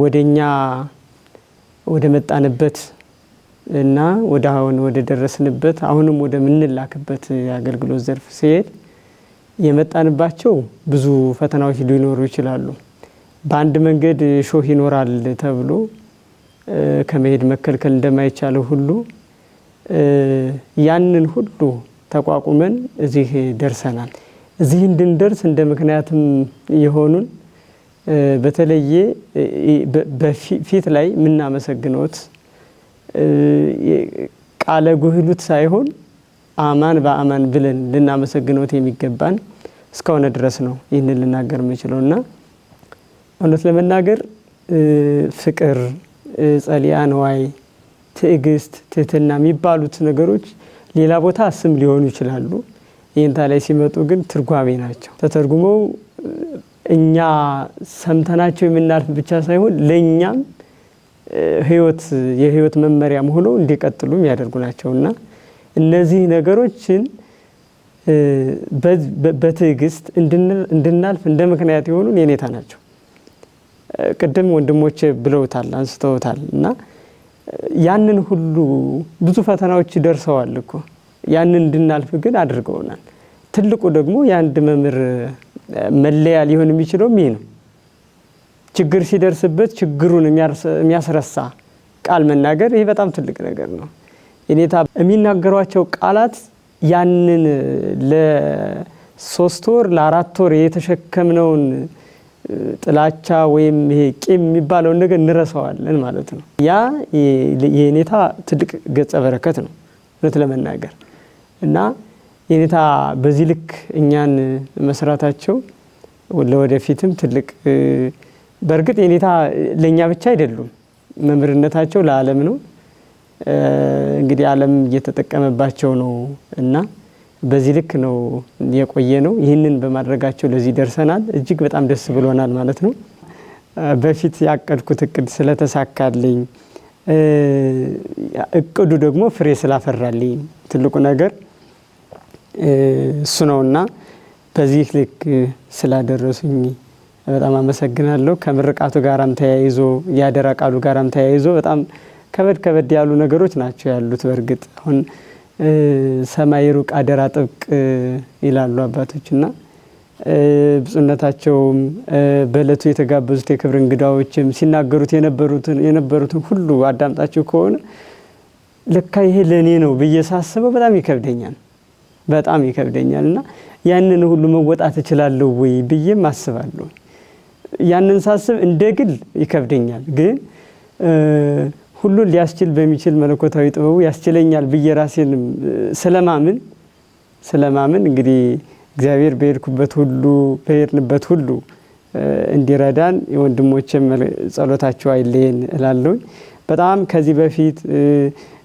ወደኛ ወደ መጣንበት እና ወደ ደረስንበት አሁንም ወደ ምንላክበት የአገልግሎት ዘርፍ ሲሄድ የመጣንባቸው ብዙ ፈተናዎች ሊኖሩ ይችላሉ። በአንድ መንገድ ሾህ ይኖራል ተብሎ ከመሄድ መከልከል እንደማይቻለው ሁሉ ያንን ሁሉ ተቋቁመን እዚህ ደርሰናል። እዚህ እንድንደርስ እንደ ምክንያትም የሆኑን በተለየ በፊት ላይ የምናመሰግነውት ቃለ ጉህሉት ሳይሆን አማን በአማን ብለን ልናመሰግነውት የሚገባን እስከሆነ ድረስ ነው ይህንን ልናገር የምችለውና እውነት ለመናገር ፍቅር፣ ጸሊያ ነዋይ፣ ትዕግስት፣ ትህትና የሚባሉት ነገሮች ሌላ ቦታ ስም ሊሆኑ ይችላሉ። ይህንታ ላይ ሲመጡ ግን ትርጓሜ ናቸው። ተተርጉመው እኛ ሰምተናቸው የምናልፍ ብቻ ሳይሆን ለእኛም የህይወት መመሪያም ሆነው እንዲቀጥሉ የሚያደርጉ ናቸውና እነዚህ ነገሮችን በትዕግስት እንድናልፍ እንደ ምክንያት የሆኑ የኔታ ናቸው። ቅድም ወንድሞቼ ብለውታል አንስተውታል እና ያንን ሁሉ ብዙ ፈተናዎች ደርሰዋል እኮ ያንን እንድናልፍ ግን አድርገውናል። ትልቁ ደግሞ የአንድ መምህር መለያ ሊሆን የሚችለው ይሄ ነው። ችግር ሲደርስበት ችግሩን የሚያስረሳ ቃል መናገር ይሄ በጣም ትልቅ ነገር ነው። የኔታ የሚናገሯቸው ቃላት ያንን ለ3 ወር ለ4 ወር የተሸከምነውን ጥላቻ ወይም ይሄ ቂም የሚባለው ነገር እንረሳዋለን ማለት ነው። ያ የኔታ ትልቅ ገጸ በረከት ነው እውነት ለመናገር እና የኔታ በዚህ ልክ እኛን መስራታቸው ለወደፊትም ትልቅ በእርግጥ የኔታ ለኛ ብቻ አይደሉም፣ መምህርነታቸው ለዓለም ነው። እንግዲህ ዓለም እየተጠቀመባቸው ነው እና በዚህ ልክ ነው የቆየ ነው። ይህንን በማድረጋቸው ለዚህ ደርሰናል። እጅግ በጣም ደስ ብሎናል ማለት ነው። በፊት ያቀድኩት እቅድ ስለተሳካልኝ እቅዱ ደግሞ ፍሬ ስላፈራልኝ ትልቁ ነገር እሱ ነውና በዚህ ልክ ስላደረሱኝ በጣም አመሰግናለሁ። ከምርቃቱ ጋራም ተያይዞ ያደራ ቃሉ ጋራም ተያይዞ በጣም ከበድ ያሉ ነገሮች ናቸው ያሉት። በእርግጥ አሁን ሰማይ ሩቅ አደራ ጥብቅ ይላሉ አባቶችና ብፁዕነታቸውም በእለቱ የተጋበዙት የክብር እንግዳዎችም ሲናገሩት የነበሩትን ሁሉ አዳምጣችሁ ከሆነ ለካ ይሄ ለኔ ነው ብዬ ሳስበው በጣም ይከብደኛል እና ያንን ሁሉ መወጣት እችላለሁ ወይ ብዬም አስባለሁ። ያንን ሳስብ እንደግል ይከብደኛል፣ ግን ሁሉን ሊያስችል በሚችል መለኮታዊ ጥበቡ ያስችለኛል ብዬ ራሴን ስለማምን እንግዲህ እግዚአብሔር በሄድንበት ሁሉ እንዲረዳን የወንድሞቼም ጸሎታቸው አይለየን እላለሁ። በጣም ከዚህ በፊት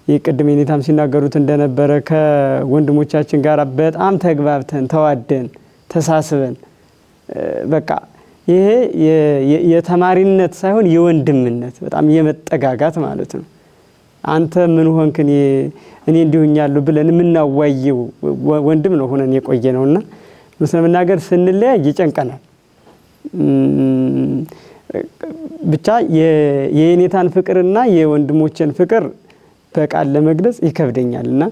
የቅድም የኔታም ሲናገሩት እንደነበረ ከወንድሞቻችን ጋር በጣም ተግባብተን ተዋደን ተሳስበን በቃ ይሄ የተማሪነት ሳይሆን የወንድምነት በጣም የመጠጋጋት ማለት ነው። አንተ ምን ሆንክ እኔ እንዲሆኛለሁ ብለን የምናዋየው ወንድም ነው ሆነን የቆየ ነውና ስለምናገር ስንለያይ ይጨንቀናል። ብቻ የኔታን ፍቅርና የወንድሞችን ፍቅር በቃል ለመግለጽ ይከብደኛልና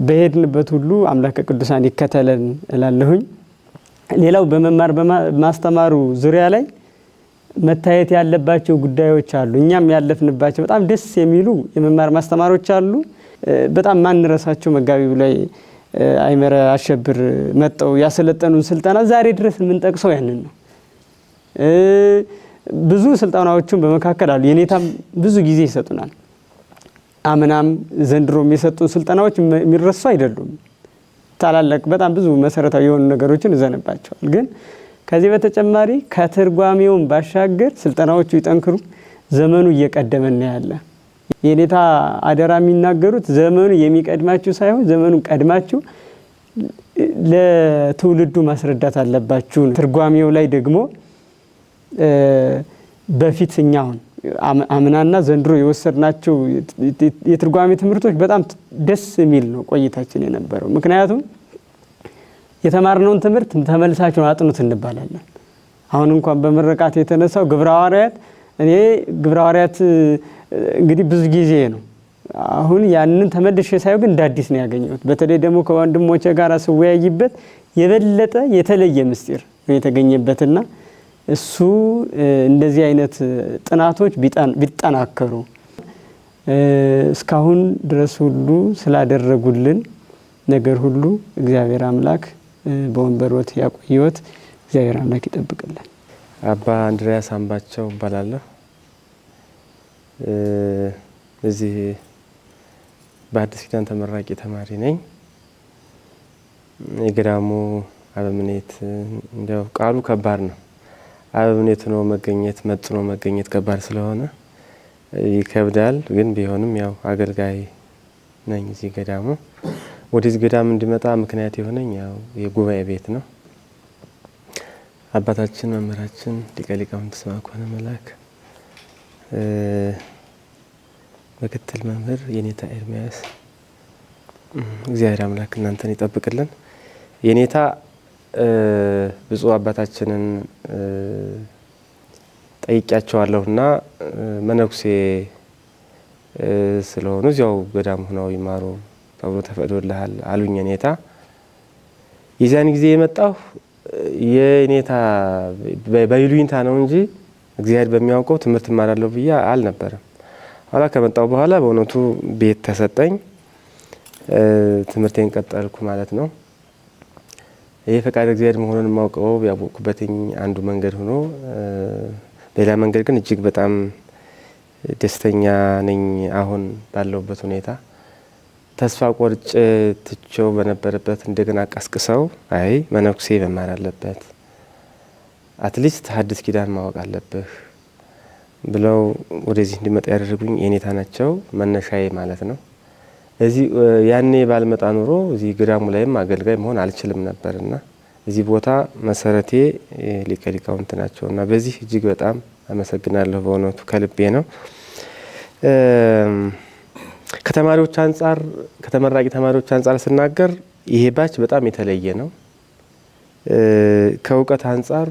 በሄድንበት ሁሉ አምላከ ቅዱሳን ይከተለን እላለሁኝ። ሌላው በመማር ማስተማሩ ዙሪያ ላይ መታየት ያለባቸው ጉዳዮች አሉ። እኛም ያለፍንባቸው በጣም ደስ የሚሉ የመማር ማስተማሮች አሉ። በጣም ማንረሳቸው መጋቢ ላይ አይመረ አሸብር መጣው ያሰለጠኑን ስልጠና ዛሬ ድረስ የምንጠቅሰው ያንን ነው። ብዙ ስልጠናዎችን በመካከል አሉ። የኔታም ብዙ ጊዜ ይሰጡናል። አምናም ዘንድሮም የሰጡን ስልጠናዎች የሚረሱ አይደሉም። ታላላቅ በጣም ብዙ መሰረታዊ የሆኑ ነገሮችን ዘነባቸዋል። ግን ከዚህ በተጨማሪ ከትርጓሜውን ባሻገር ስልጠናዎቹ ይጠንክሩ፣ ዘመኑ እየቀደመን ያለ የኔታ አደራ የሚናገሩት ዘመኑ የሚቀድማችሁ ሳይሆን ዘመኑን ቀድማችሁ ለትውልዱ ማስረዳት አለባችሁ። ትርጓሜው ላይ ደግሞ በፊትኛውን አምናና ዘንድሮ የወሰድናቸው የትርጓሜ ትምህርቶች በጣም ደስ የሚል ነው ቆይታችን የነበረው። ምክንያቱም የተማርነውን ትምህርት ተመልሳችሁ አጥኑት እንባላለን። አሁን እንኳን በመረቃት የተነሳው ግብረ ሐዋርያት እኔ ግብረ ሐዋርያት እንግዲህ ብዙ ጊዜ ነው አሁን ያንን ተመልሼ ሳይው ግን እንዳዲስ ነው ያገኘሁት። በተለይ ደግሞ ከወንድሞቼ ጋር ስወያይበት የበለጠ የተለየ ምስጢር ነው የተገኘበትና እሱ እንደዚህ አይነት ጥናቶች ቢጠናከሩ እስካሁን ድረስ ሁሉ ስላደረጉልን ነገር ሁሉ እግዚአብሔር አምላክ በወንበሮት ያቆይዎት፣ እግዚአብሔር አምላክ ይጠብቅልን። አባ አንድሪያስ አምባቸው እባላለሁ። እዚህ በአዲስ ኪዳን ተመራቂ ተማሪ ነኝ። የገዳሙ አበምኔት እንደው ቃሉ ከባድ ነው። አበምኔት ነው መገኘት መጥኖ መገኘት ከባድ ስለሆነ ይከብዳል። ግን ቢሆንም ያው አገልጋይ ነኝ እዚህ ገዳሙ። ወደዚህ ገዳም እንዲመጣ ምክንያት የሆነኝ ያው የጉባኤ ቤት ነው። አባታችን መምህራችን ሊቀ ሊቃውንት ስምዐኮነ መላክ ምክትል መምህር የኔታ ኤርምያስ እግዚአብሔር አምላክ እናንተን ይጠብቅልን። የኔታ ብፁዕ አባታችንን ጠይቂያቸዋለሁና መነኩሴ ስለሆኑ እዚያው ገዳም ሆነው ይማሩ ተብሎ ተፈቅዶልሃል አሉኝ። የኔታ የዚያን ጊዜ የመጣሁ የኔታ በይሉኝታ ነው እንጂ እግዚአብሔር በሚያውቀው ትምህርት እማራለሁ ብዬ አልነበረም። ኋላ ከመጣሁ በኋላ በእውነቱ ቤት ተሰጠኝ፣ ትምህርቴን ቀጠልኩ ማለት ነው። ይሄ ፈቃድ እግዚአብሔር መሆኑን የማውቀው ያወቅኩበትኝ አንዱ መንገድ ሆኖ ሌላ መንገድ ግን እጅግ በጣም ደስተኛ ነኝ። አሁን ባለውበት ሁኔታ ተስፋ ቆርጬ ትቼው በነበረበት እንደገና ቀስቅሰው አይ መነኩሴ መማር አለበት፣ አትሊስት ሐዲስ ኪዳን ማወቅ አለብህ ብለው ወደዚህ እንዲመጣ ያደረጉኝ የኔታ ናቸው። መነሻዬ ማለት ነው። እዚህ ያኔ ባልመጣ ኑሮ እዚህ ገዳሙ ላይም አገልጋይ መሆን አልችልም ነበርና እዚህ ቦታ መሰረቴ ሊቀ ሊቃውንት ናቸውና በዚህ እጅግ በጣም አመሰግናለሁ። በእውነቱ ከልቤ ነው። ከተማሪዎች አንጻር ከተመራቂ ተማሪዎች አንጻር ስናገር ይሄ ባች በጣም የተለየ ነው። ከእውቀት አንጻር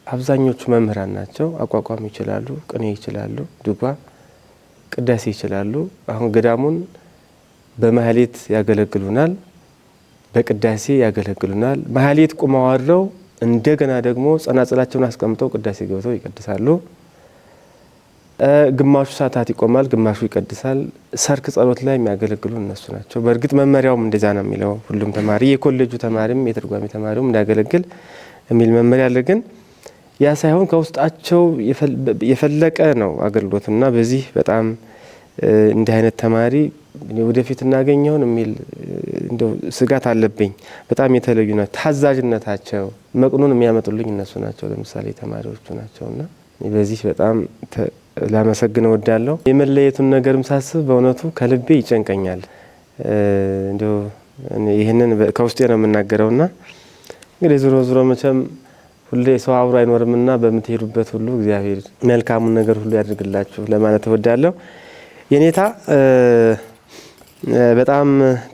አብዛኞቹ መምህራን ናቸው። አቋቋም ይችላሉ፣ ቅኔ ይችላሉ፣ ድጓ፣ ቅዳሴ ይችላሉ። አሁን ገዳሙን በማህሌት ያገለግሉናል፣ በቅዳሴ ያገለግሉናል። ማህሌት ቁመው አድረው እንደገና ደግሞ ጸናጽላቸውን አስቀምጠው ቅዳሴ ገብተው ይቀድሳሉ። ግማሹ ሰዓታት ይቆማል፣ ግማሹ ይቀድሳል። ሰርክ ጸሎት ላይ የሚያገለግሉ እነሱ ናቸው። በእርግጥ መመሪያውም እንደዛ ነው የሚለው ሁሉም ተማሪ የኮሌጁ ተማሪም የትርጓሜ ተማሪውም እንዳገለግል የሚል መመሪያ አለ። ግን ያ ሳይሆን ከውስጣቸው የፈለቀ ነው አገልግሎትና በዚህ በጣም እንዲህ አይነት ተማሪ ወደፊት እናገኘውን የሚል እንደው ስጋት አለብኝ። በጣም የተለዩ ናቸው። ታዛዥነታቸው መቅኑን የሚያመጡልኝ እነሱ ናቸው። ለምሳሌ ተማሪዎቹ ናቸውና በዚህ በጣም ላመሰግን እወዳለሁ። የመለየቱን ነገርም ሳስብ በእውነቱ ከልቤ ይጨንቀኛል። እንደው ይህንን ከውስጤ ነው የምናገረውና እንግዲህ ዞሮ ዞሮ መቼም ሁሌ ሰው አብሮ አይኖርምና በምትሄዱበት ሁሉ እግዚአብሔር መልካሙን ነገር ሁሉ ያድርግላችሁ ለማለት እወዳለሁ። የኔታ በጣም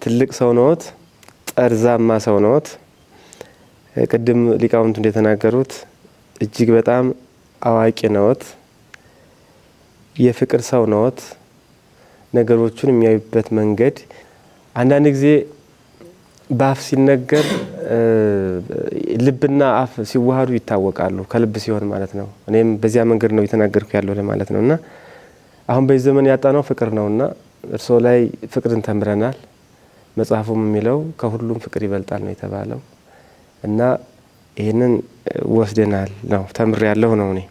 ትልቅ ሰው ነዎት፣ ጠርዛማ ሰው ነዎት። ቅድም ሊቃውንቱ እንደተናገሩት እጅግ በጣም አዋቂ ነዎት፣ የፍቅር ሰው ነዎት። ነገሮቹን የሚያዩበት መንገድ አንዳንድ ጊዜ በአፍ ሲነገር ልብና አፍ ሲዋሃዱ ይታወቃሉ፣ ከልብ ሲሆን ማለት ነው። እኔም በዚያ መንገድ ነው እየተናገርኩ ያለው ለማለት ነውና አሁን በዚህ ዘመን ያጣነው ፍቅር ነውና እርሶ ላይ ፍቅርን ተምረናል። መጽሐፉም የሚለው ከሁሉም ፍቅር ይበልጣል ነው የተባለው እና ይህንን ወስደናል ነው ተምሬያለሁ ነው። እኔ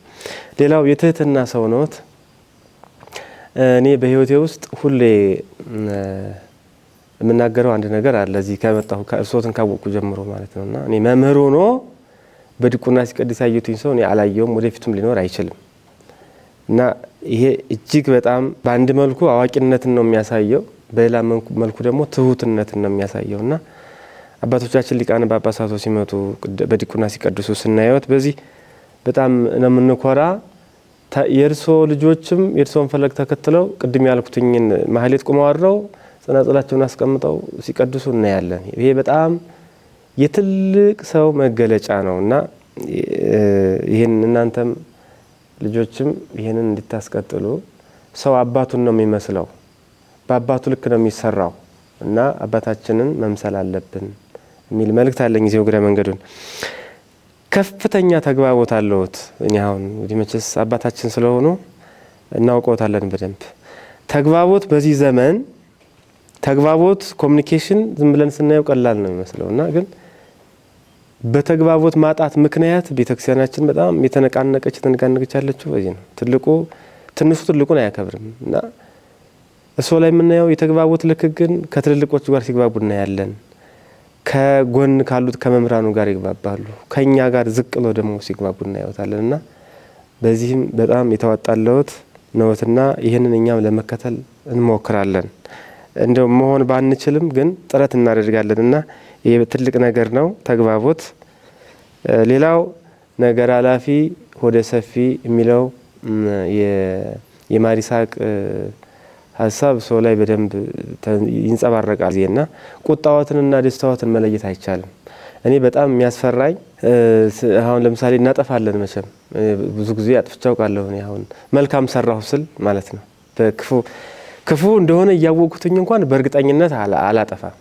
ሌላው የትህትና ሰው ነዎት። እኔ በህይወቴ ውስጥ ሁሌ የምናገረው አንድ ነገር አለ። እዚህ ከመጣሁ ከእርሶትን ካወቅኩ ጀምሮ ማለት ነውና እኔ መምህር ሆኖ በድቁና ሲቀድስ ያየሁትኝ ሰው እኔ አላየውም፣ ወደፊቱም ሊኖር አይችልም። እና ይሄ እጅግ በጣም በአንድ መልኩ አዋቂነትን ነው የሚያሳየው፣ በሌላ መልኩ ደግሞ ትሁትነትን ነው የሚያሳየው። እና አባቶቻችን ሊቃነ ጳጳሳቱ ሲመጡ በድቁና ሲቀድሱ ስናየው በዚህ በጣም ነው የምንኮራ። የእርሶ ልጆችም የእርሶን ፈለግ ተከትለው ቅድም ያልኩትኝን ማህሌት ቁመው አድረው ጸናጽላቸውን አስቀምጠው ሲቀድሱ እናያለን። ይሄ በጣም የትልቅ ሰው መገለጫ ነው እና ይህን እናንተም ልጆችም ይህንን እንድታስቀጥሉ። ሰው አባቱን ነው የሚመስለው፣ በአባቱ ልክ ነው የሚሰራው እና አባታችንን መምሰል አለብን የሚል መልእክት አለኝ። ጊዜው እግረ መንገዱን ከፍተኛ ተግባቦት አለውት። እኔ አሁን እንግዲህ መቼስ አባታችን ስለሆኑ እናውቀውታለን በደንብ። ተግባቦት በዚህ ዘመን ተግባቦት ኮሚኒኬሽን ዝም ብለን ስናየው ቀላል ነው የሚመስለው እና ግን በተግባቦት ማጣት ምክንያት ቤተክርስቲያናችን በጣም የተነቃነቀች ያለችው በዚህ ነው። ትንሹ ትልቁን አያከብርም እና እሱ ላይ የምናየው የተግባቦት ልክ ግን ከትልልቆቹ ጋር ሲግባቡ እናያለን። ከጎን ካሉት ከመምህራኑ ጋር ይግባባሉ። ከኛ ጋር ዝቅ ብለው ደግሞ ሲግባቡ እናያወታለን እና በዚህም በጣም የተዋጣለውት ነውትና ይህንን እኛም ለመከተል እንሞክራለን። እንደው መሆን ባንችልም ግን ጥረት እናደርጋለን እና ይሄ ትልቅ ነገር ነው ተግባቦት። ሌላው ነገር አላፊ ሆደ ሰፊ የሚለው የማሪሳቅ ሀሳብ ሰው ላይ በደንብ ይንጸባረቃል እና ቁጣዎትንና ደስታዎትን መለየት አይቻልም። እኔ በጣም የሚያስፈራኝ አሁን ለምሳሌ እናጠፋለን። መቼም ብዙ ጊዜ አጥፍቻው ቃለሁ። እኔ አሁን መልካም ሰራሁ ስል ማለት ነው ክፉ እንደሆነ እያወቅኩትኝ እንኳን በእርግጠኝነት አላጠፋም።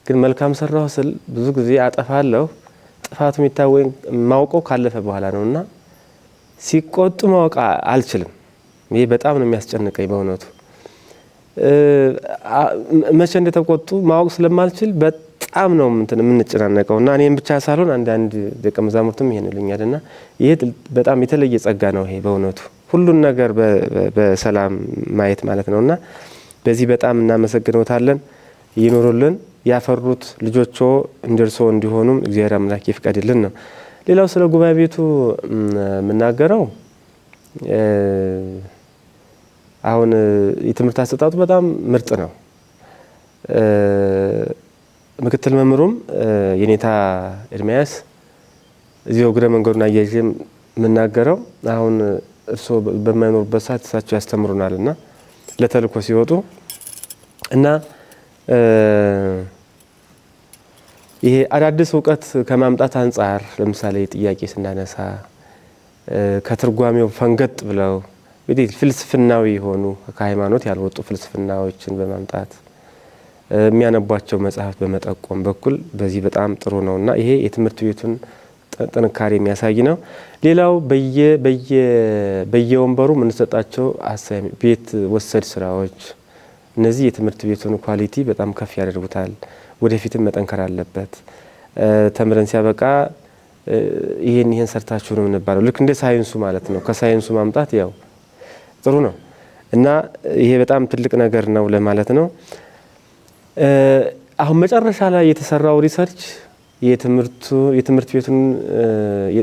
ግን መልካም ሰራሁ ስል ብዙ ጊዜ አጠፋለሁ። ጥፋቱ የሚታወኝ ማውቀው ካለፈ በኋላ ነውና ሲቆጡ ማወቅ አልችልም። ይሄ በጣም ነው የሚያስጨንቀኝ በእውነቱ። መቼ እንደተቆጡ ማወቅ ስለማልችል በጣም ነው የምንጨናነቀውና እኔም ብቻ ሳልሆን አንዳንድ ደቀ መዛሙርትም ይሄን ይሉኛልና ይሄ በጣም የተለየ ጸጋ ነው። ይሄ በእውነቱ ሁሉን ነገር በሰላም ማየት ማለት ነውና በዚህ በጣም እናመሰግነውታለን። ይኖሩልን ያፈሩት ልጆቹ እንደርሶ እንዲሆኑም እግዚአብሔር አምላክ ይፍቀድልን ነው። ሌላው ስለ ጉባኤ ቤቱ የምናገረው አሁን የትምህርት አሰጣጡ በጣም ምርጥ ነው። ምክትል መምህሩም የኔታ ኤርሚያስ እዚሁ እግረ መንገዱን አያይዤም የምናገረው አሁን እርሶ በማይኖሩበት ሰዓት እሳቸው ያስተምሩናልና ለተልእኮ ሲወጡ እና ይሄ አዳዲስ እውቀት ከማምጣት አንጻር ለምሳሌ ጥያቄ ስናነሳ ከትርጓሜው ፈንገጥ ብለው እንግዲህ ፍልስፍናዊ የሆኑ ከሃይማኖት ያልወጡ ፍልስፍናዎችን በማምጣት የሚያነቧቸው መጽሐፍ በመጠቆም በኩል በዚህ በጣም ጥሩ ነውና ይሄ የትምህርት ቤቱን ጥንካሬ የሚያሳይ ነው። ሌላው በየወንበሩ የምንሰጣቸው ቤት ወሰድ ስራዎች እነዚህ የትምህርት ቤቱን ኳሊቲ በጣም ከፍ ያደርጉታል። ወደፊትም መጠንከር አለበት። ተምረን ሲያበቃ ይሄን ሰርታችሁ ነው የምንባለው። ልክ እንደ ሳይንሱ ማለት ነው። ከሳይንሱ ማምጣት ያው ጥሩ ነው እና ይሄ በጣም ትልቅ ነገር ነው ለማለት ነው። አሁን መጨረሻ ላይ የተሰራው ሪሰርች የትምህርት ቤቱን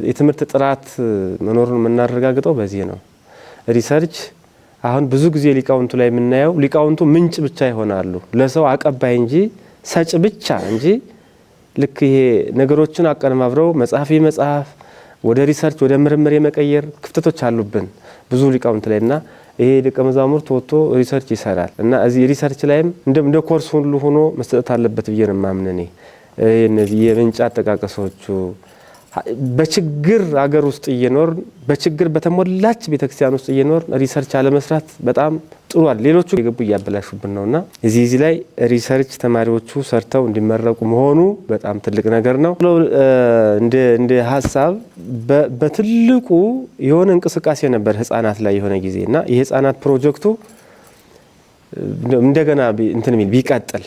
የትምህርት ጥራት መኖሩን የምናረጋግጠው በዚህ ነው። ሪሰርች አሁን ብዙ ጊዜ ሊቃውንቱ ላይ የምናየው ሊቃውንቱ ምንጭ ብቻ ይሆናሉ፣ ለሰው አቀባይ እንጂ ሰጭ ብቻ እንጂ ልክ ይሄ ነገሮችን አቀነባብረው መጽሐፍ ወደ ሪሰርች ወደ ምርምር የመቀየር ክፍተቶች አሉብን ብዙ ሊቃውንት ላይና ይሄ ደቀ መዛሙርት ወጥቶ ሪሰርች ይሰራል እና እዚህ ሪሰርች ላይም እንደ ኮርስ ሁሉ ሆኖ መስጠት አለበት ብዬ ነው የማምነው። እነዚህ የምንጭ አጠቃቀሶቹ በችግር አገር ውስጥ እየኖር በችግር በተሞላች ቤተክርስቲያን ውስጥ እየኖር ሪሰርች አለመስራት በጣም ጥሩ አይደል። ሌሎቹ የገቡ እያበላሹብን ነውና እዚህ ላይ ሪሰርች ተማሪዎቹ ሰርተው እንዲመረቁ መሆኑ በጣም ትልቅ ነገር ነው። እንደ ሀሳብ በትልቁ የሆነ እንቅስቃሴ ነበር ህፃናት ላይ የሆነ ጊዜና የህፃናት ፕሮጀክቱ እንደገና ቢቀጥል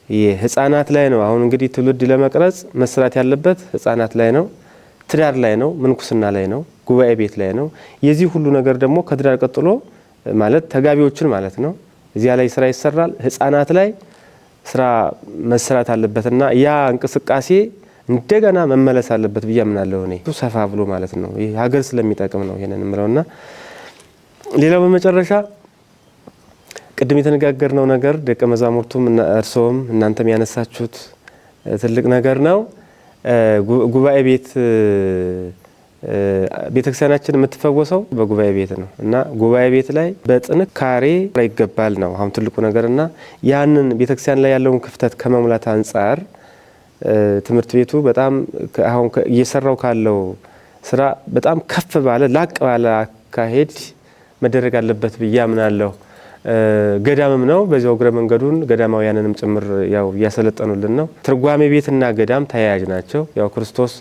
የህፃናት ላይ ነው። አሁን እንግዲህ ትውልድ ለመቅረጽ መስራት ያለበት ህፃናት ላይ ነው፣ ትዳር ላይ ነው፣ ምንኩስና ላይ ነው፣ ጉባኤ ቤት ላይ ነው። የዚህ ሁሉ ነገር ደግሞ ከትዳር ቀጥሎ ማለት ተጋቢዎችን ማለት ነው። እዚያ ላይ ስራ ይሰራል። ህፃናት ላይ ስራ መስራት አለበትና ያ እንቅስቃሴ እንደገና መመለስ አለበት ብዬ አምናለሁ። እኔ ሰፋ ብሎ ማለት ነው። ይሄ ሀገር ስለሚጠቅም ነው ይሄንን እምለውና ሌላው በመጨረሻ ቅድም የተነጋገርነው ነገር ደቀ መዛሙርቱም እርሶም እናንተም ያነሳችሁት ትልቅ ነገር ነው። ጉባኤ ቤት ቤተክርስቲያናችን የምትፈወሰው በጉባኤ ቤት ነው እና ጉባኤ ቤት ላይ በጥንካሬ ይገባል ነው አሁን ትልቁ ነገርና ያንን ቤተክርስቲያን ላይ ያለውን ክፍተት ከመሙላት አንፃር ትምህርት ቤቱ በጣም አሁን እየሰራው ካለው ስራ በጣም ከፍ ባለ ላቅ ባለ አካሄድ መደረግ አለበት ብዬ አምናለሁ። ገዳምም ነው በዚያው እግረ መንገዱን ገዳማውያንንም ጭምር ያው እያሰለጠኑልን ነው። ትርጓሜ ቤትና ገዳም ተያያዥ ናቸው። ያው ክርስቶስ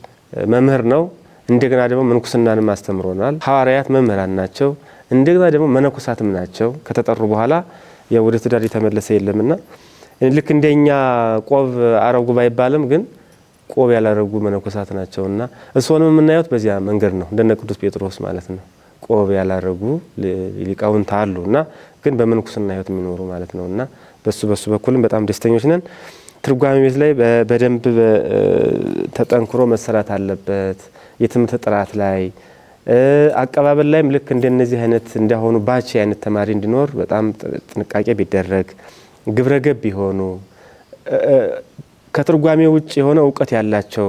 መምህር ነው። እንደገና ደግሞ ምንኩስናንም አስተምሮናል። ሐዋርያት መምህራን ናቸው። እንደገና ደግሞ መነኮሳትም ናቸው። ከተጠሩ በኋላ ያው ወደ ትዳር የተመለሰ የለምና ልክ እንደኛ ቆብ አረጉ ባይባልም ግን ቆብ ያላረጉ መነኮሳት ናቸውና እሱንም የምናየው በዚያ መንገድ ነው። እንደነ ቅዱስ ጴጥሮስ ማለት ነው። ቆብ ያላረጉ ሊቃውንት አሉና ግን በመንኩስና ህይወት የሚኖሩ ማለት ነውና በሱ በኩልም በጣም ደስተኞች ነን። ትርጓሜ ቤት ላይ በደንብ ተጠንክሮ መሰራት አለበት። የትምህርት ጥራት ላይ አቀባበል ላይም ልክ እንደነዚህ አይነት እንዳሆኑ ባች አይነት ተማሪ እንዲኖር በጣም ጥንቃቄ ቢደረግ ግብረገብ ቢሆኑ ከትርጓሜ ውጭ የሆነ ዕውቀት ያላቸው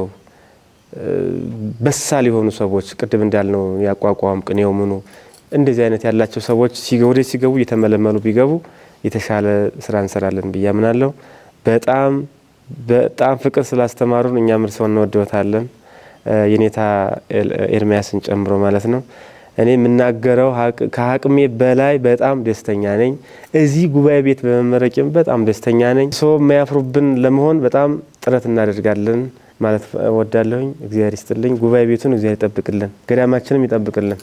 በሳል የሆኑ ሰዎች ቅድም እንዳልነው ያቋቋም ቅኔው ምኑ እንደዚህ አይነት ያላቸው ሰዎች ሲገቡ እየተመለመሉ ቢገቡ የተሻለ ስራ እንሰራለን ብዬ አምናለሁ። በጣም ፍቅር ስላስተማሩን እኛም እርስዎን እንወደዎታለን። የኔታ ኤርሚያስን ጨምሮ ማለት ነው። እኔ የምናገረው ከአቅሜ በላይ በጣም ደስተኛ ነኝ። እዚህ ጉባኤ ቤት በመመረቄም በጣም ደስተኛ ነኝ። ሰው የማያፍሩብን ለመሆን በጣም ጥረት እናደርጋለን ማለት እወዳለሁኝ። እግዚአብሔር ይስጥልኝ። ጉባኤ ቤቱን እግዚአብሔር ይጠብቅልን፣ ገዳማችንም ይጠብቅልን።